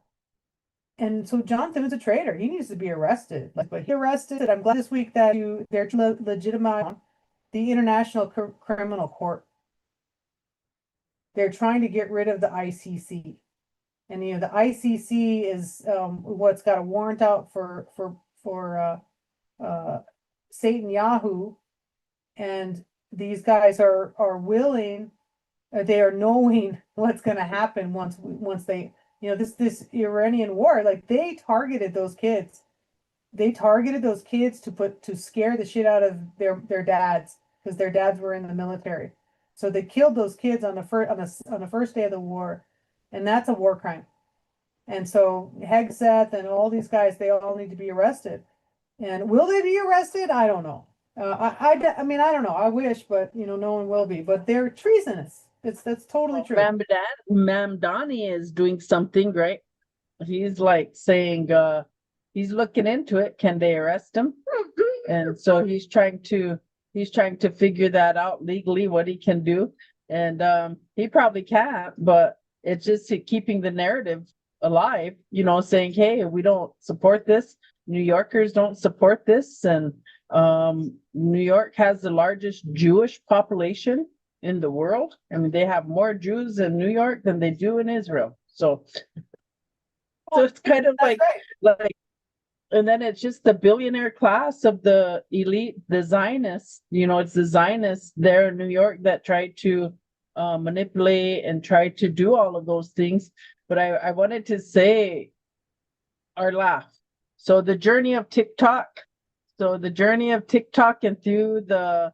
And so John Thune's a traitor. He needs to be arrested. But he arrested. I'm glad this week that they're legitimizing the International Criminal Court. They're trying to get rid of the ICC. And the ICC is what's got a warrant out for Satan Yahoo, and these guys are willing. They are knowing what's going to happen once they this Iranian war. Like they targeted those kids. They targeted those kids to scare the shit out of their dads because their dads were in the military. So they killed those kids on the first day of the war, and that's a war crime. And so Hegseth and all these guys, they all need to be arrested. And will they be arrested? I don't know. I mean, I don't know. I wish, but no one will be. But they're treasonous. That's totally true. Mamdani is doing something, right? He's like saying, he's looking into it. Can they arrest him? And so he's trying to figure that out legally, what he can do. And he probably can't, but it's just keeping the narrative alive, saying, hey, we don't support this. New Yorkers don't support this. And New York has the largest Jewish population in the world. I mean, they have more Jews in New York than they do in Israel. So it's kind of like, and then it's just the billionaire class of the elite, the Zionists, it's the Zionists there in New York that tried to manipulate and try to do all of those things. But I wanted to say our laugh. So the journey of TikTok. So the journey of TikTok and through the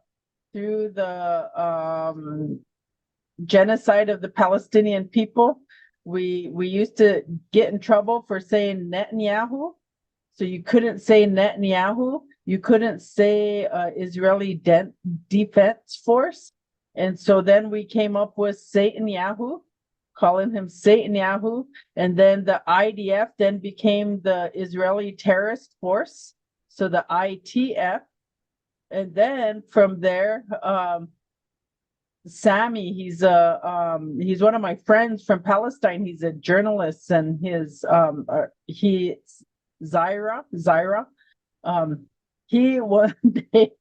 genocide of the Palestinian people, we used to get in trouble for saying Netanyahu. So you couldn't say Netanyahu. You couldn't say Israeli Defense Force. And so then we came up with Satanyahu, calling him Satanyahu. And then the IDF then became the Israeli Terrorist Force. So the ITF. And then from there, Sammy, he's one of my friends from Palestine. He's a journalist, and Zaira. He one day,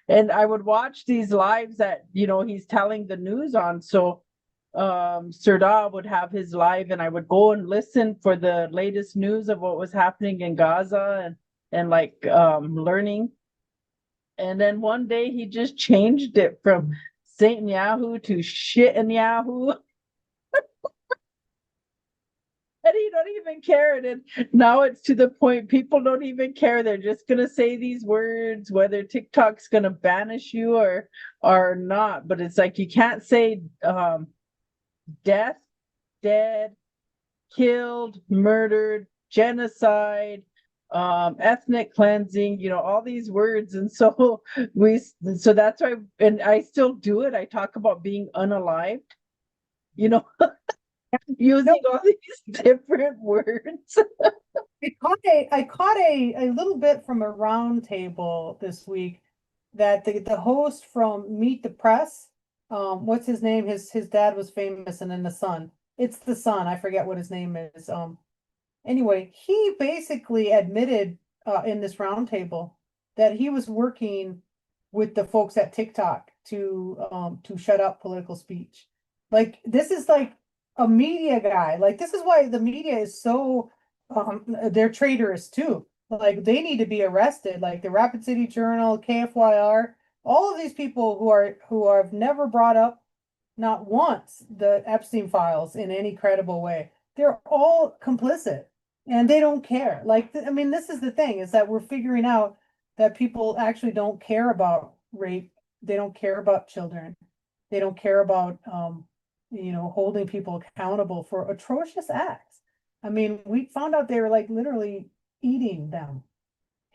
and I would watch these lives that he's telling the news on. So Serdar would have his live, and I would go and listen for the latest news of what was happening in Gaza and learning. And then one day he just changed it from Satan Yahoo to shit and Yahoo. And he don't even care. And now it's to the point people don't even care. They're just gonna say these words, whether TikTok's gonna banish you or not. But it's like you can't say death, dead, killed, murdered, genocide, ethnic cleansing, all these words. And so that's why, and I still do it. I talk about being unalived, using all these different words. I caught a little bit from a round table this week that the host from Meet the Press, what's his name? His dad was famous, and then the son. It's the son. I forget what his name is. Anyway, he basically admitted in this roundtable that he was working with the folks at TikTok to shut up political speech. Like, this is like a media guy. Like, this is why the media is so they're traitorous too. Like, they need to be arrested. Like the Rapid City Journal, KFYR, all of these people who have never brought up, not once, the Epstein files in any credible way. They're all complicit. And they don't care. Like, I mean, this is the thing, is that we're figuring out that people actually don't care about rape. They don't care about children. They don't care about, holding people accountable for atrocious acts. I mean, we found out they were like literally eating them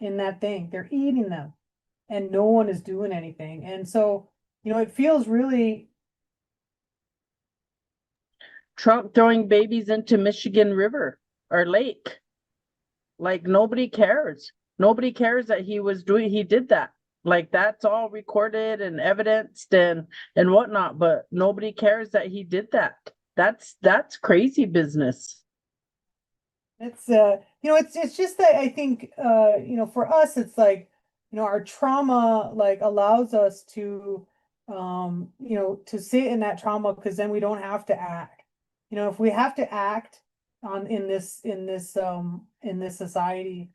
in that thing. They're eating them and no one is doing anything. And so, it feels really. Trump throwing babies into Michigan River or lake. Like, nobody cares. Nobody cares that he did that. Like, that's all recorded and evidenced and whatnot, but nobody cares that he did that. That's crazy business. It's it's just that I think for us it's like, our trauma like allows us to to sit in that trauma, because then we don't have to act. If we have to act in this society,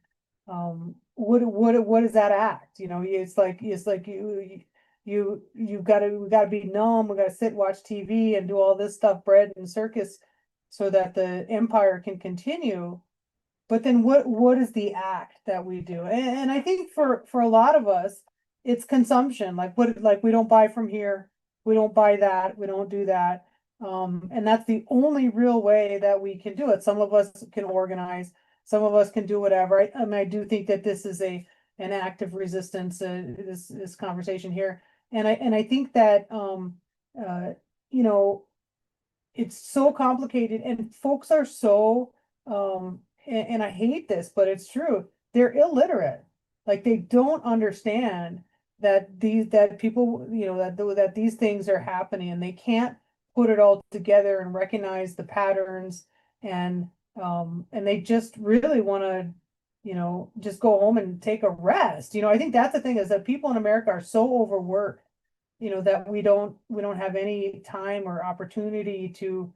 what is that act? It's like we gotta be numb, we gotta sit, watch TV and do all this stuff, bread and circus, so that the empire can continue. But then what is the act that we do? And I think for a lot of us, it's consumption. Like, we don't buy from here, we don't buy that, we don't do that. And that's the only real way that we can do it. Some of us can organize, some of us can do whatever. I do think that this is an act of resistance, this conversation here. And I think that it's so complicated, and folks are so and I hate this, but it's true. They're illiterate. Like they don't understand that people, that these things are happening, and they can't put it all together and recognize the patterns, and they just really want to, just go home and take a rest. I think that's the thing, is that people in America are so overworked, that we don't have any time or opportunity to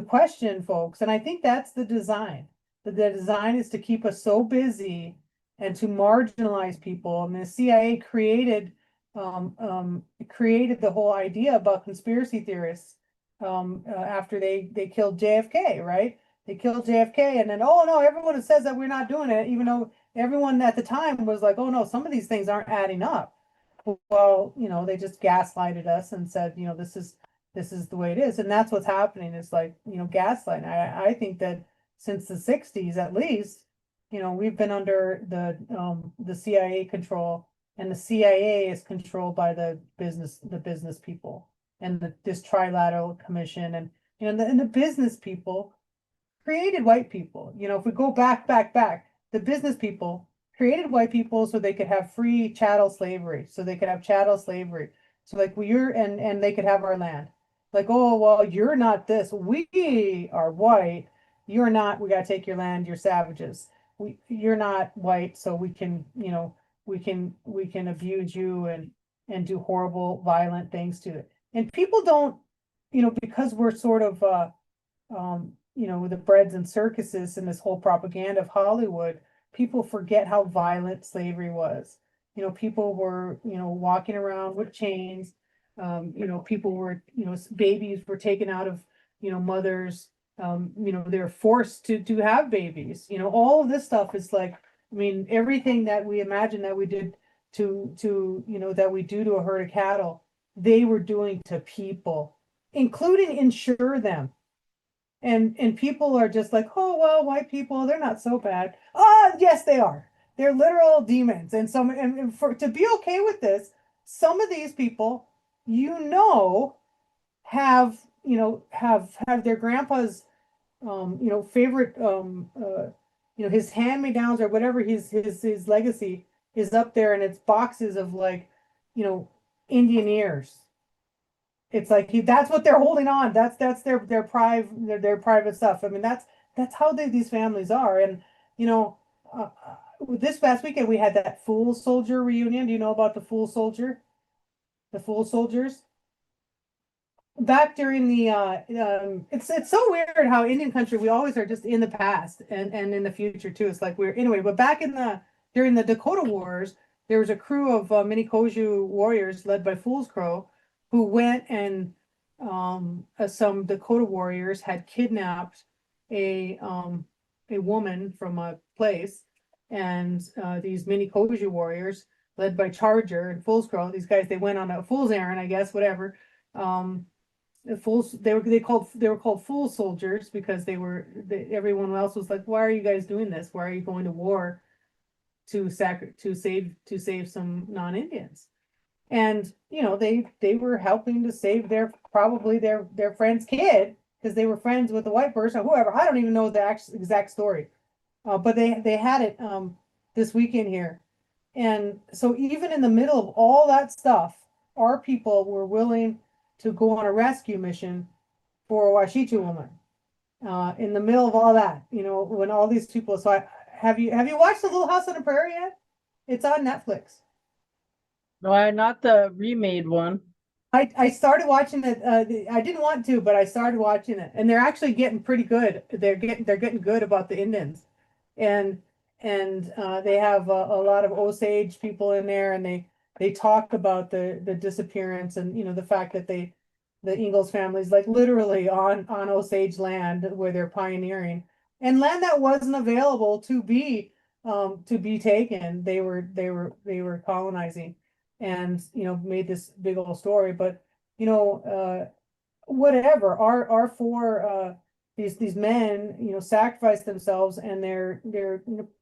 question folks. And I think that's the design. The design is to keep us so busy and to marginalize people. I mean, the CIA created the whole idea about conspiracy theorists after they killed JFK, right? They killed JFK, and then, oh no, everyone says that we're not doing it, even though everyone at the time was like, oh no, some of these things aren't adding up. Well, they just gaslighted us and said, this is the way it is. And that's what's happening. It's like, gaslighting. I think that since the 60s, at least, we've been under the CIA control, and the CIA is controlled by the business people, and this trilateral commission, and the business people created white people. If we go back, the business people created white people so they could have free chattel slavery, so they could have chattel slavery. So like, and they could have our land. Like, oh, well, you're not this. We are white. You're not. We got to take your land. You're savages. You're not white, so we can abuse you and do horrible, violent things to it. And people don't, because we're sort of the breads and circuses and this whole propaganda of Hollywood, people forget how violent slavery was. People were, walking around with chains. People were, babies were taken out of, mothers. They're forced to have babies. All of this stuff is like, I mean, everything that we imagine that we did that we do to a herd of cattle, they were doing to people, including insure them. And people are just like, oh, well, white people, they're not so bad. Yes, they are. They're literal demons. And to be okay with this, some of these people, have their grandpa's, favorite, his hand-me-downs or whatever his legacy is up there, and it's boxes of like, Indian ears. It's like that's what they're holding on. That's their private stuff. I mean, that's how these families are. And this past weekend we had that Fool Soldier reunion. Do you know about the Fool Soldier? The Fool Soldiers? Back during the it's so weird how Indian country, we always are just in the past and in the future too. It's like anyway, but back during the Dakota Wars, there was a crew of Minikoju warriors led by Fool's Crow, who went and some Dakota warriors had kidnapped a woman from a place, and these Minikoju warriors led by Charger and Fool's Crow, these guys, they went on a fool's errand, I guess, whatever. The fools, they were called fool soldiers because everyone else was like, why are you guys doing this? Why are you going to war to save some non-Indians? And they were helping to save probably their friend's kid, because they were friends with the white person or whoever. I don't even know the exact story, but they had it this weekend here. And so even in the middle of all that stuff, our people were willing to go on a rescue mission for a Washichu woman. In the middle of all that, when all these people. So have you watched The Little House on the Prairie yet? It's on Netflix. No, not the remade one. I started watching it. I didn't want to, but I started watching it, and they're actually getting pretty good. They're getting good about the Indians, and they have a lot of Osage people in there, and they talk about the disappearance, and the fact that the Ingalls families, like, literally on Osage land where they're pioneering, and land that wasn't available to be taken. They were colonizing, and made this big old story. But whatever, our four these men sacrificed themselves and their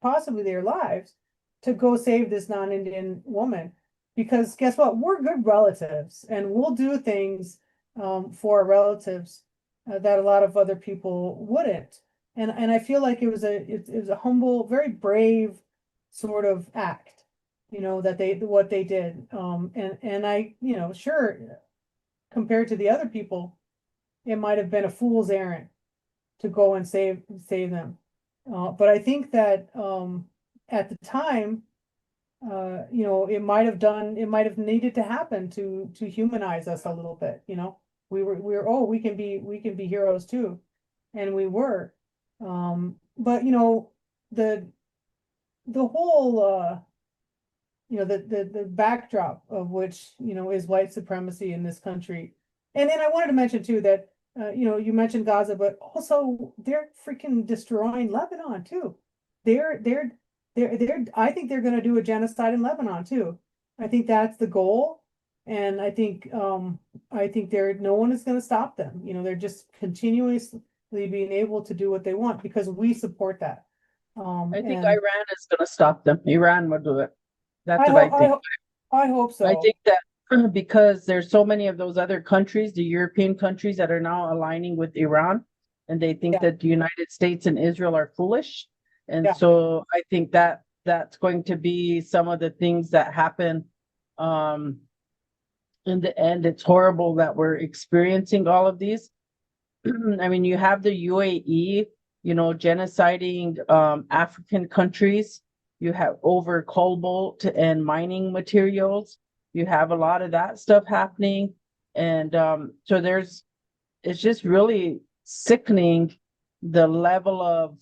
possibly their lives to go save this non-Indian woman, because guess what, we're good relatives, and we'll do things for our relatives that a lot of other people wouldn't. And I feel like it was a humble, very brave sort of act. what they did. And I, sure, compared to the other people, it might have been a fool's errand to go and save them. But I think that at the time, it might have needed to happen to humanize us a little bit. Oh, we can be heroes too, and we were. But the the whole the backdrop of which is white supremacy in this country. And then I wanted to mention too that you mentioned Gaza, but also they're freaking destroying Lebanon too. They're I think they're going to do a genocide in Lebanon too. I think that's the goal, and I think no one is going to stop them. They're just continuously being able to do what they want because we support that. I think And Iran is going to stop them. Iran will do it. That's I what I hope think. I hope I so. think that because there's so many of those other countries, the European countries that are now aligning with Iran, and they think Yeah. that the United States and Israel are foolish. And Yeah. so I think that that's going to be some of the things that happen. Um, in the end, it's horrible that we're experiencing all of these. I mean, you have the UAE, genociding African countries. You have over cobalt and mining materials. You have a lot of that stuff happening. And so it's just really sickening the level of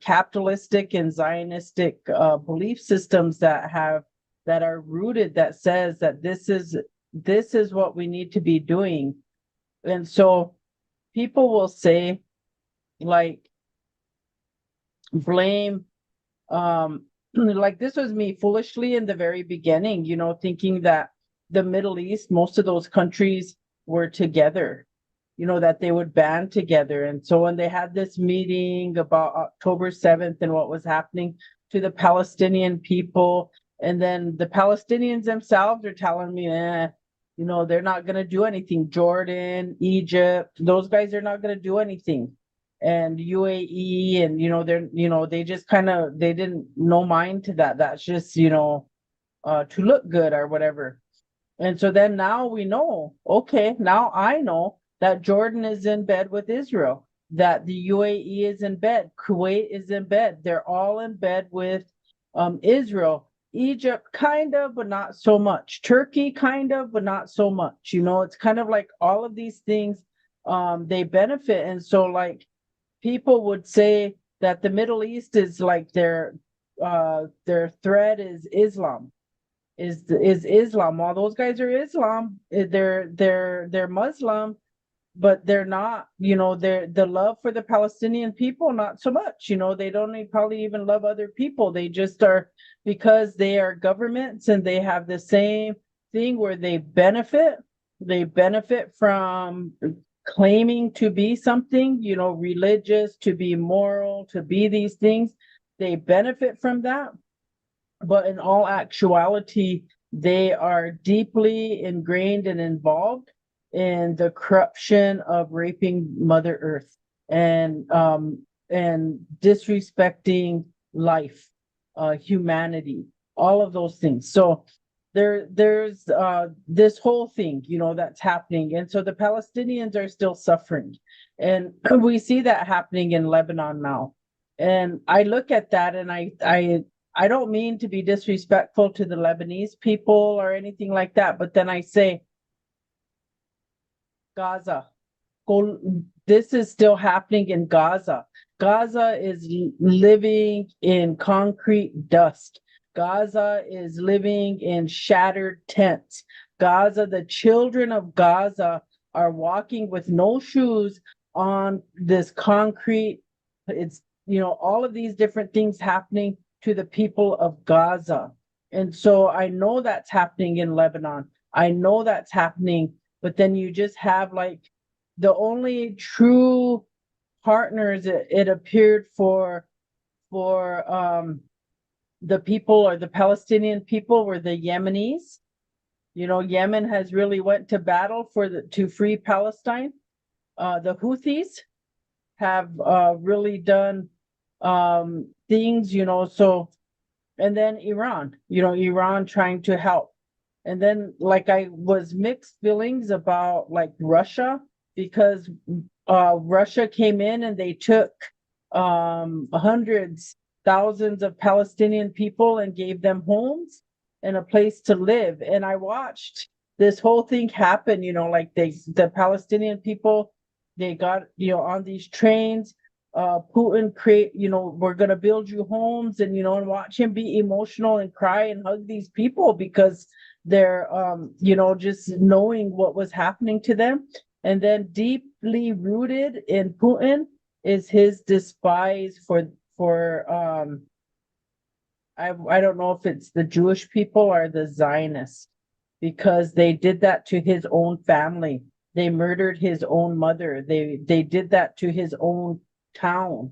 capitalistic and Zionistic belief systems that are rooted, that says that this is what we need to be doing. And so people will say, like, blame, like this was me foolishly in the very beginning, thinking that the Middle East, most of those countries were together, that they would band together. And so when they had this meeting about October 7th and what was happening to the Palestinian people, and then the Palestinians themselves are telling me, they're not going to do anything. Jordan, Egypt, those guys are not going to do anything. And UAE, and they just they didn't no mind to that. That's just to look good or whatever. And so then now we know, okay, now I know that Jordan is in bed with Israel, that the UAE is in bed, Kuwait is in bed. They're all in bed with Israel. Egypt, kind of, but not so much. Turkey, kind of, but not so much. It's kind of like all of these things, they benefit. And so, like, people would say that the Middle East is like their threat is Islam, is Islam. While those guys are Islam, they're Muslim, but they're not, they're the love for the Palestinian people, not so much. They don't probably even love other people. They just are, because they are governments and they have the same thing where they benefit from claiming to be something, religious, to be moral, to be these things. They benefit from that. But in all actuality, they are deeply ingrained and involved in the corruption of raping Mother Earth and disrespecting life, humanity, all of those things. So there's this whole thing, that's happening. And so the Palestinians are still suffering. And we see that happening in Lebanon now. And I look at that and I don't mean to be disrespectful to the Lebanese people or anything like that, but then I say, Gaza, this is still happening in Gaza. Gaza is living in concrete dust. Gaza is living in shattered tents. Gaza, the children of Gaza are walking with no shoes on this concrete. It's, all of these different things happening to the people of Gaza. And so I know that's happening in Lebanon. I know that's happening, but then you just have, like, the only true partners it appeared for the people, or the Palestinian people, were the Yemenis. Yemen has really went to battle to free Palestine. The Houthis have really done things, so and then Iran trying to help. And then like I was mixed feelings about like Russia, because Russia came in and they took hundreds, thousands of Palestinian people and gave them homes and a place to live. And I watched this whole thing happen, like the Palestinian people, they got, on these trains. Putin we're gonna build you homes, and watch him be emotional and cry and hug these people because they're just knowing what was happening to them. And then deeply rooted in Putin is his despise for I don't know if it's the Jewish people or the Zionists, because they did that to his own family. They murdered his own mother. They did that to his own town.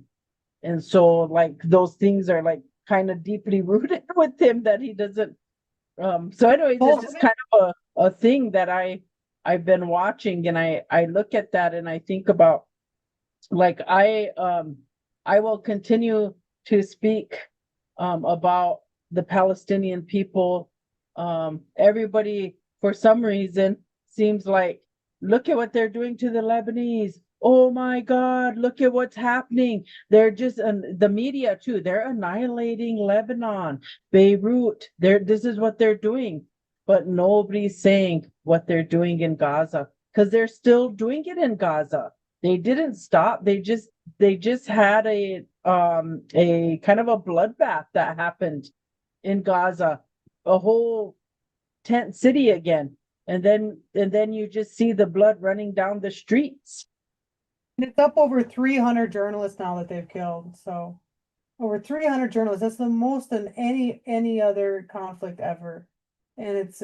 And so like those things are like kind of deeply rooted with him, that he doesn't so anyways, it's just kind of a thing that I've been watching, and I look at that and I think about, like, I will continue to speak about the Palestinian people. Everybody for some reason seems like, look at what they're doing to the Lebanese. Oh my God, look at what's happening. They're just the media too. They're annihilating Lebanon, Beirut. This is what they're doing. But nobody's saying what they're doing in Gaza, because they're still doing it in Gaza. They didn't stop. They just had a kind of a bloodbath that happened in Gaza, a whole tent city again. And then you just see the blood running down the streets. It's up over 300 journalists now that they've killed. So over 300 journalists. That's the most than any other conflict ever. And it's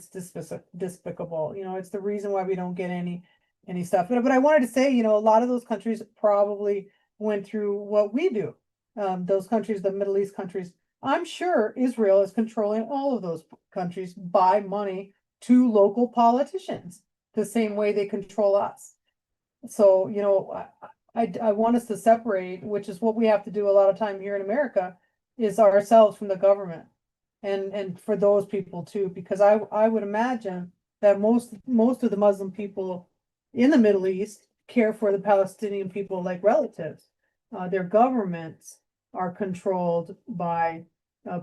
despicable. It's the reason why we don't get any stuff. But I wanted to say, a lot of those countries probably went through what we do. Those countries, the Middle East countries. I'm sure Israel is controlling all of those countries by money to local politicians, the same way they control us. So, I want us to separate, which is what we have to do a lot of time here in America, is ourselves from the government, and for those people too, because I would imagine that most of the Muslim people in the Middle East care for the Palestinian people like relatives. Their governments are controlled by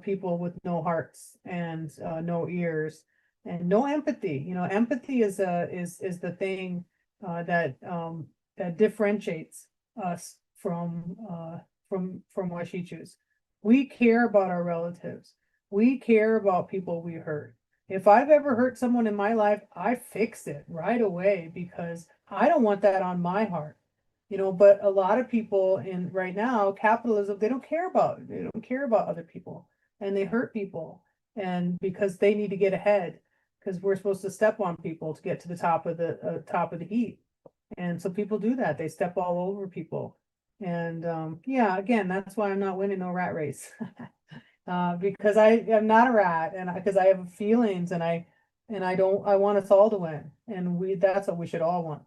people with no hearts and no ears and no empathy. Empathy is the thing that differentiates us from Washichus. We care about our relatives. We care about people we hurt. If I've ever hurt someone in my life, I fix it right away because I don't want that on my heart. But a lot of people in right now, capitalism, they don't care about other people, and they hurt people, and because they need to get ahead, because we're supposed to step on people to get to the top of the heap. And so people do that. They step all over people. And yeah, again, that's why I'm not winning no rat race. Because I am not a rat, and because I have feelings, and I want us all to win. And that's what we should all want.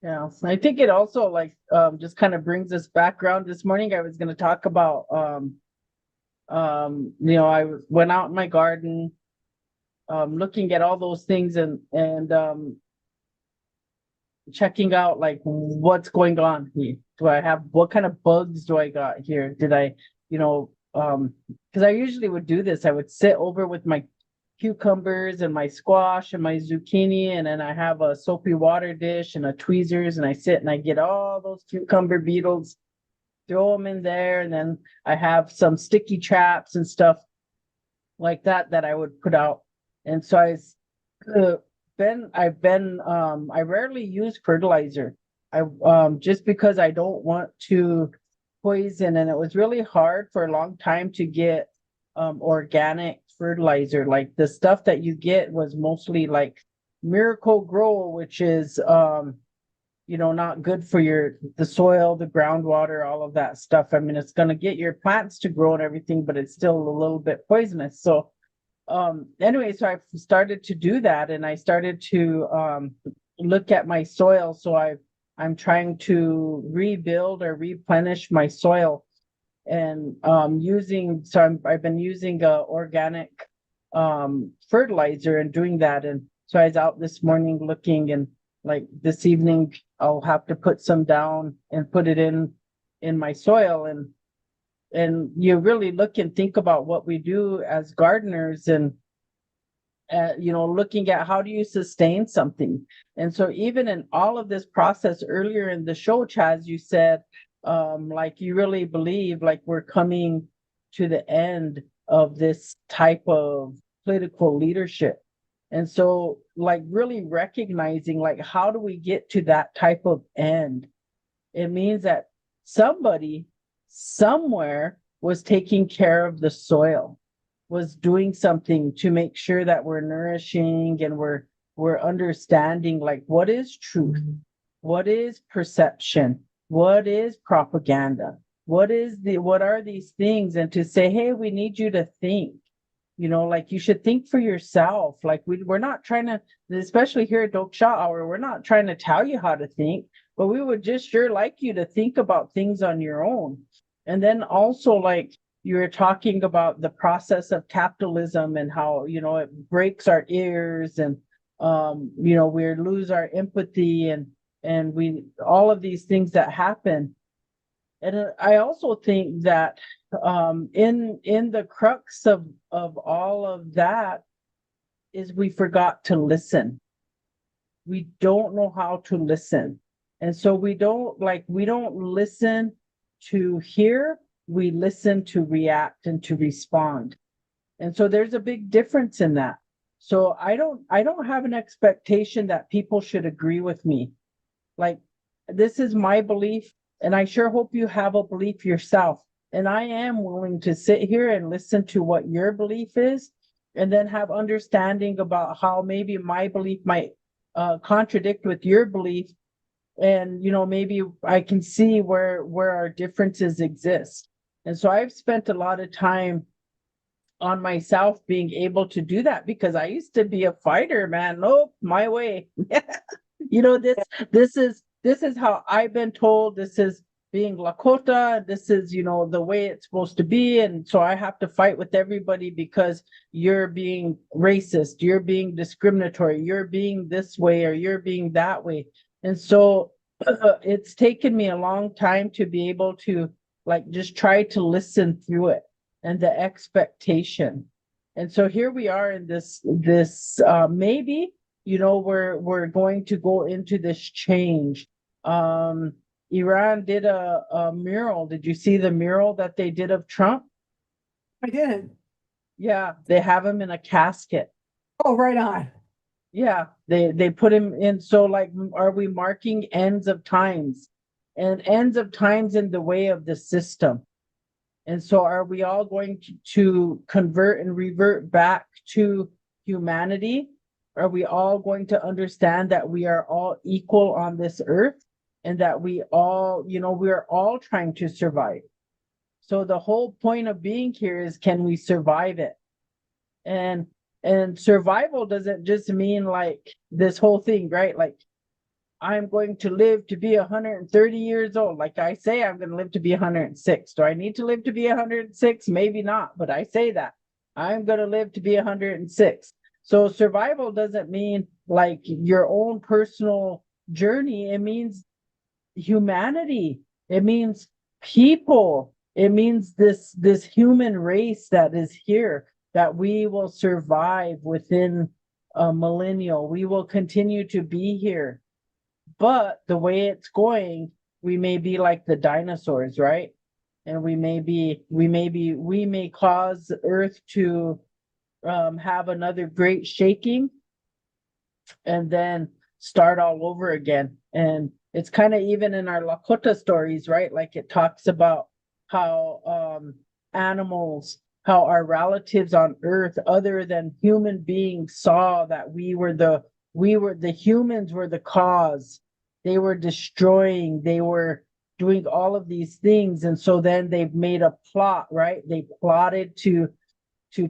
Yeah, I think it also like just kind of brings us background. This morning I was going to talk about I went out in my garden looking at all those things and checking out like what's going on here. What kind of bugs do I got here? Did I, because I usually would do this. I would sit over with my cucumbers and my squash and my zucchini, and then I have a soapy water dish and a tweezers, and I sit and I get all those cucumber beetles, throw them in there, and then I have some sticky traps and stuff like that I would put out. And so I rarely use fertilizer. I just because I don't want to poison, and it was really hard for a long time to get organic fertilizer. Like the stuff that you get was mostly like Miracle Grow, which is not good for the soil, the groundwater, all of that stuff. I mean, it's gonna get your plants to grow and everything, but it's still a little bit poisonous. So anyway, so I started to do that, and I started to look at my soil. So I'm trying to rebuild or replenish my soil. and I've been using organic fertilizer and doing that. And so I was out this morning looking, and like this evening I'll have to put some down and put it in my soil. And you really look and think about what we do as gardeners, and looking at how do you sustain something. And so even in all of this process earlier in the show, Chaz, you said, like you really believe like we're coming to the end of this type of political leadership. And so like really recognizing like how do we get to that type of end? It means that somebody somewhere was taking care of the soil, was doing something to make sure that we're nourishing and we're understanding like what is truth, what is perception, what is propaganda, what are these things, and to say, hey, we need you to think. Like you should think for yourself. Like we're not trying to, especially here at Toksa Hour, we're not trying to tell you how to think, but we would just sure like you to think about things on your own. And then also like you were talking about the process of capitalism and how, it breaks our ears, and, we lose our empathy, and we, all of these things that happen. And I also think that in the crux of all of that is we forgot to listen. We don't know how to listen. And so we don't listen to hear, we listen to react and to respond. And so there's a big difference in that. So I don't have an expectation that people should agree with me. Like, this is my belief, and I sure hope you have a belief yourself. And I am willing to sit here and listen to what your belief is, and then have understanding about how maybe my belief might contradict with your belief. And, maybe I can see where our differences exist. And so I've spent a lot of time on myself being able to do that, because I used to be a fighter, man. Nope, my way. This is how I've been told. This is being Lakota. This is, the way it's supposed to be. And so I have to fight with everybody because you're being racist, you're being discriminatory, you're being this way, or you're being that way. And so it's taken me a long time to be able to like just try to listen through it and the expectation. And so here we are in this maybe, we're going to go into this change. Iran did a mural. Did you see the mural that they did of Trump? I didn't. Yeah, they have him in a casket. Oh, right on. Yeah, they put him in. So like, are we marking ends of times, and ends of times in the way of the system? And so are we all going to convert and revert back to humanity? Are we all going to understand that we are all equal on this earth, and that we all, we're all trying to survive? So the whole point of being here is, can we survive it? And survival doesn't just mean like this whole thing, right? Like, I'm going to live to be 130 years old. Like I say, I'm going to live to be 106. Do I need to live to be 106? Maybe not, but I say that. I'm going to live to be 106. So survival doesn't mean like your own personal journey. It means humanity. It means people. It means this human race that is here, that we will survive within a millennial. We will continue to be here. But the way it's going, we may be like the dinosaurs, right? And we may cause Earth to have another great shaking, and then start all over again. And it's kind of even in our Lakota stories, right? Like it talks about how animals, how our relatives on Earth, other than human beings, saw that the humans were the cause. They were destroying, they were doing all of these things. And so then they've made a plot, right? They plotted to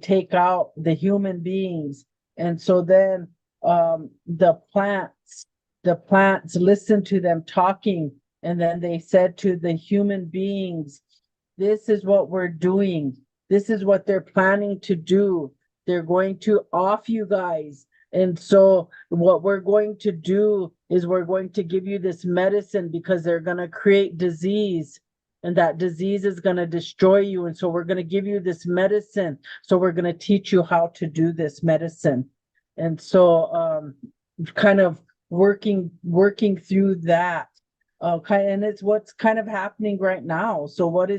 take out the human beings. And so then the plants listened to them talking, and then they said to the human beings, This is what we're doing. This is what they're planning to do. They're going to off you guys. And so what we're going to do is we're going to give you this medicine because they're going to create disease, and that disease is going to destroy you. And so we're going to give you this medicine. So we're going to teach you how to do this medicine. And so kind of working through that. And it's what's kind of happening right now. So what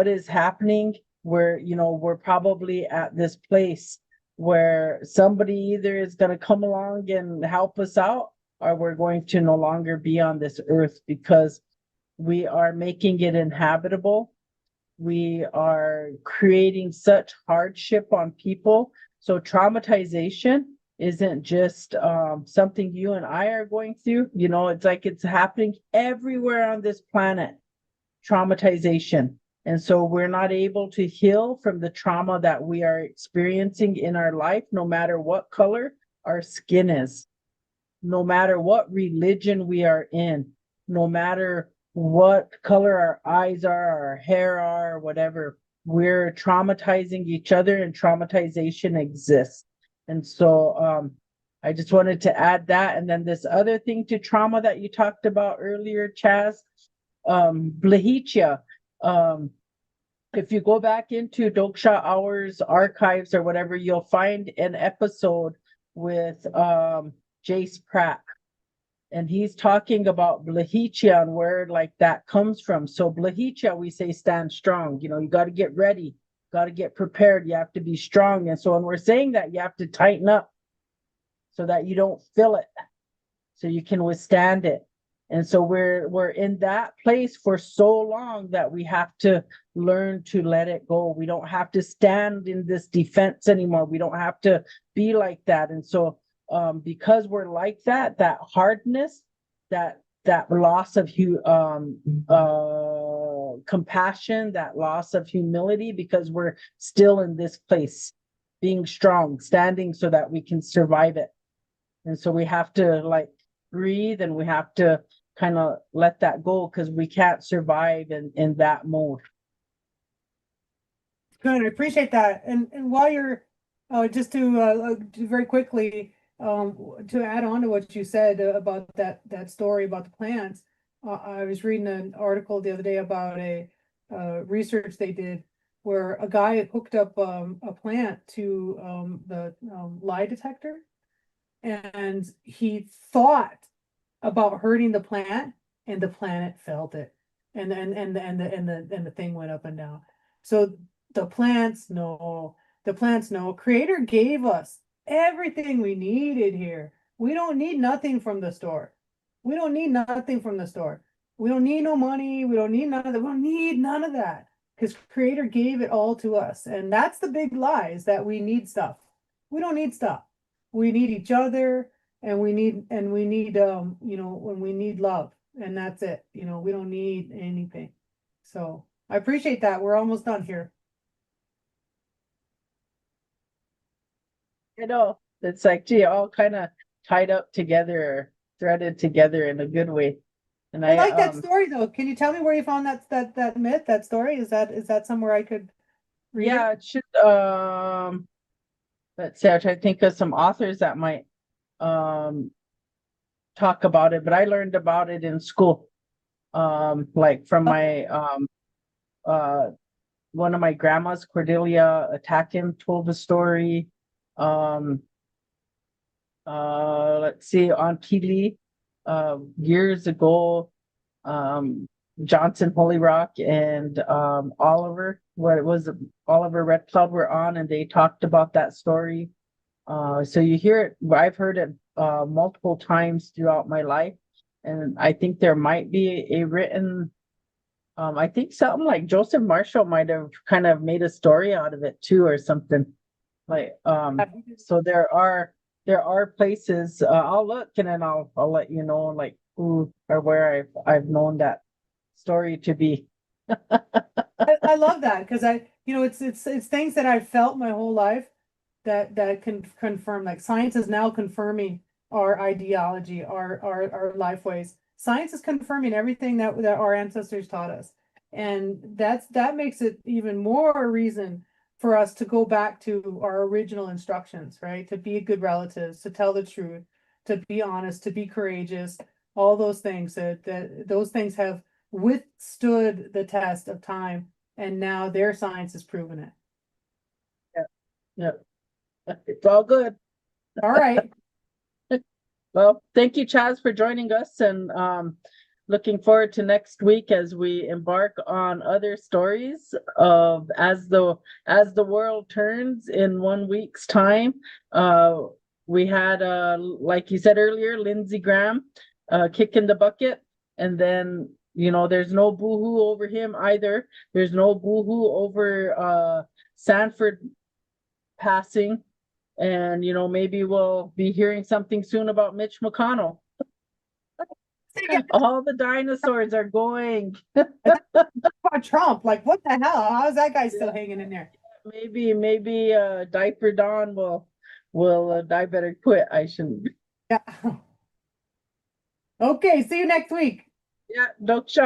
is happening where, you know, we're probably at this place where somebody either is going to come along and help us out, or we're going to no longer be on this earth because we are making it inhabitable. We are creating such hardship on people. So traumatization isn't just something you and I are going through. You know, it's like it's happening everywhere on this planet, traumatization. And so we're not able to heal from the trauma that we are experiencing in our life, no matter what color our skin is, no matter what religion we are in, no matter what color our eyes are, our hair are, whatever. We're traumatizing each other, and traumatization exists. And so I just wanted to add that. And then this other thing to trauma that you talked about earlier, Chaz, Blahitia. If you go back into Toksa Hour's archives or whatever, you'll find an episode with Jace Pratt. And he's talking about Blahitia and where like that comes from. So Blahitia, we say stand strong. You know, you got to get ready, got to get prepared. You have to be strong. And so when we're saying that, you have to tighten up so that you don't feel it, so you can withstand it. And so we're in that place for so long that we have to learn to let it go. We don't have to stand in this defense anymore. We don't have to be like that. And so because we're like that, that hardness, that loss of compassion, that loss of humility, because we're still in this place, being strong, standing so that we can survive it. And so we have to like breathe, and we have to kind of let that go because we can't survive in that mode. Good, I appreciate that. And while you're just to very quickly to add on to what you said about that story about the plants, I was reading an article the other day about a research they did where a guy hooked up a plant to the lie detector, and he thought about hurting the plant, and the planet felt it, and the thing went up and down. So the plants know, Creator gave us everything we needed here. We don't need nothing from the store. We don't need nothing from the store. We don't need no money. We don't need none of that. We don't need none of that because Creator gave it all to us. And that's the big lie, is that we need stuff. We don't need stuff. We need each other, and we need you know, when we need love, and that's it. You know, we don't need anything. So I appreciate that. We're almost done here. You know, it's like, gee, all kind of tied up together, threaded together in a good way. And I like that story though. Can you tell me where you found that myth, that story? Is that somewhere I could read yeah, it? it should let's see, I try to think of some authors that might um talk about it, but I learned about it in school. Like from my uh one of my grandmas, Cordelia Attackin, told the story. Um let's see, on Keeley years ago, Johnson Holy Rock and Oliver, what it was, Oliver Red Cloud were on, and they talked about that story. So you hear it, I've heard it multiple times throughout my life, and I think there might be a written, I think something like Joseph Marshall might have kind of made a story out of it too, or something. Like so there are places, I'll look, and then I'll let you know like who or where I've known that story to be. I love that because you know, it's things that I've felt my whole life that can confirm. Like science is now confirming our ideology, our life ways. Science is confirming everything that our ancestors taught us. And that makes it even more reason for us to go back to our original instructions, right? To be good relatives, to tell the truth, to be honest, to be courageous, all those things that those things have withstood the test of time, and now their science has proven it. Yeah, it's all good. All right. Well, thank you, Chaz, for joining us, and looking forward to next week as we embark on other stories of as the world turns in 1 week's time. We had like you said earlier, Lindsey Graham kicking the bucket, and then there's no boohoo over him either. There's no boohoo over Sanford passing. And maybe we'll be hearing something soon about Mitch McConnell. All the dinosaurs are going. Trump, like what the hell? How is that guy still hanging in there? Maybe Diaper Don will I better quit. I shouldn't. Yeah. Okay, see you next week. Yeah, Doksha.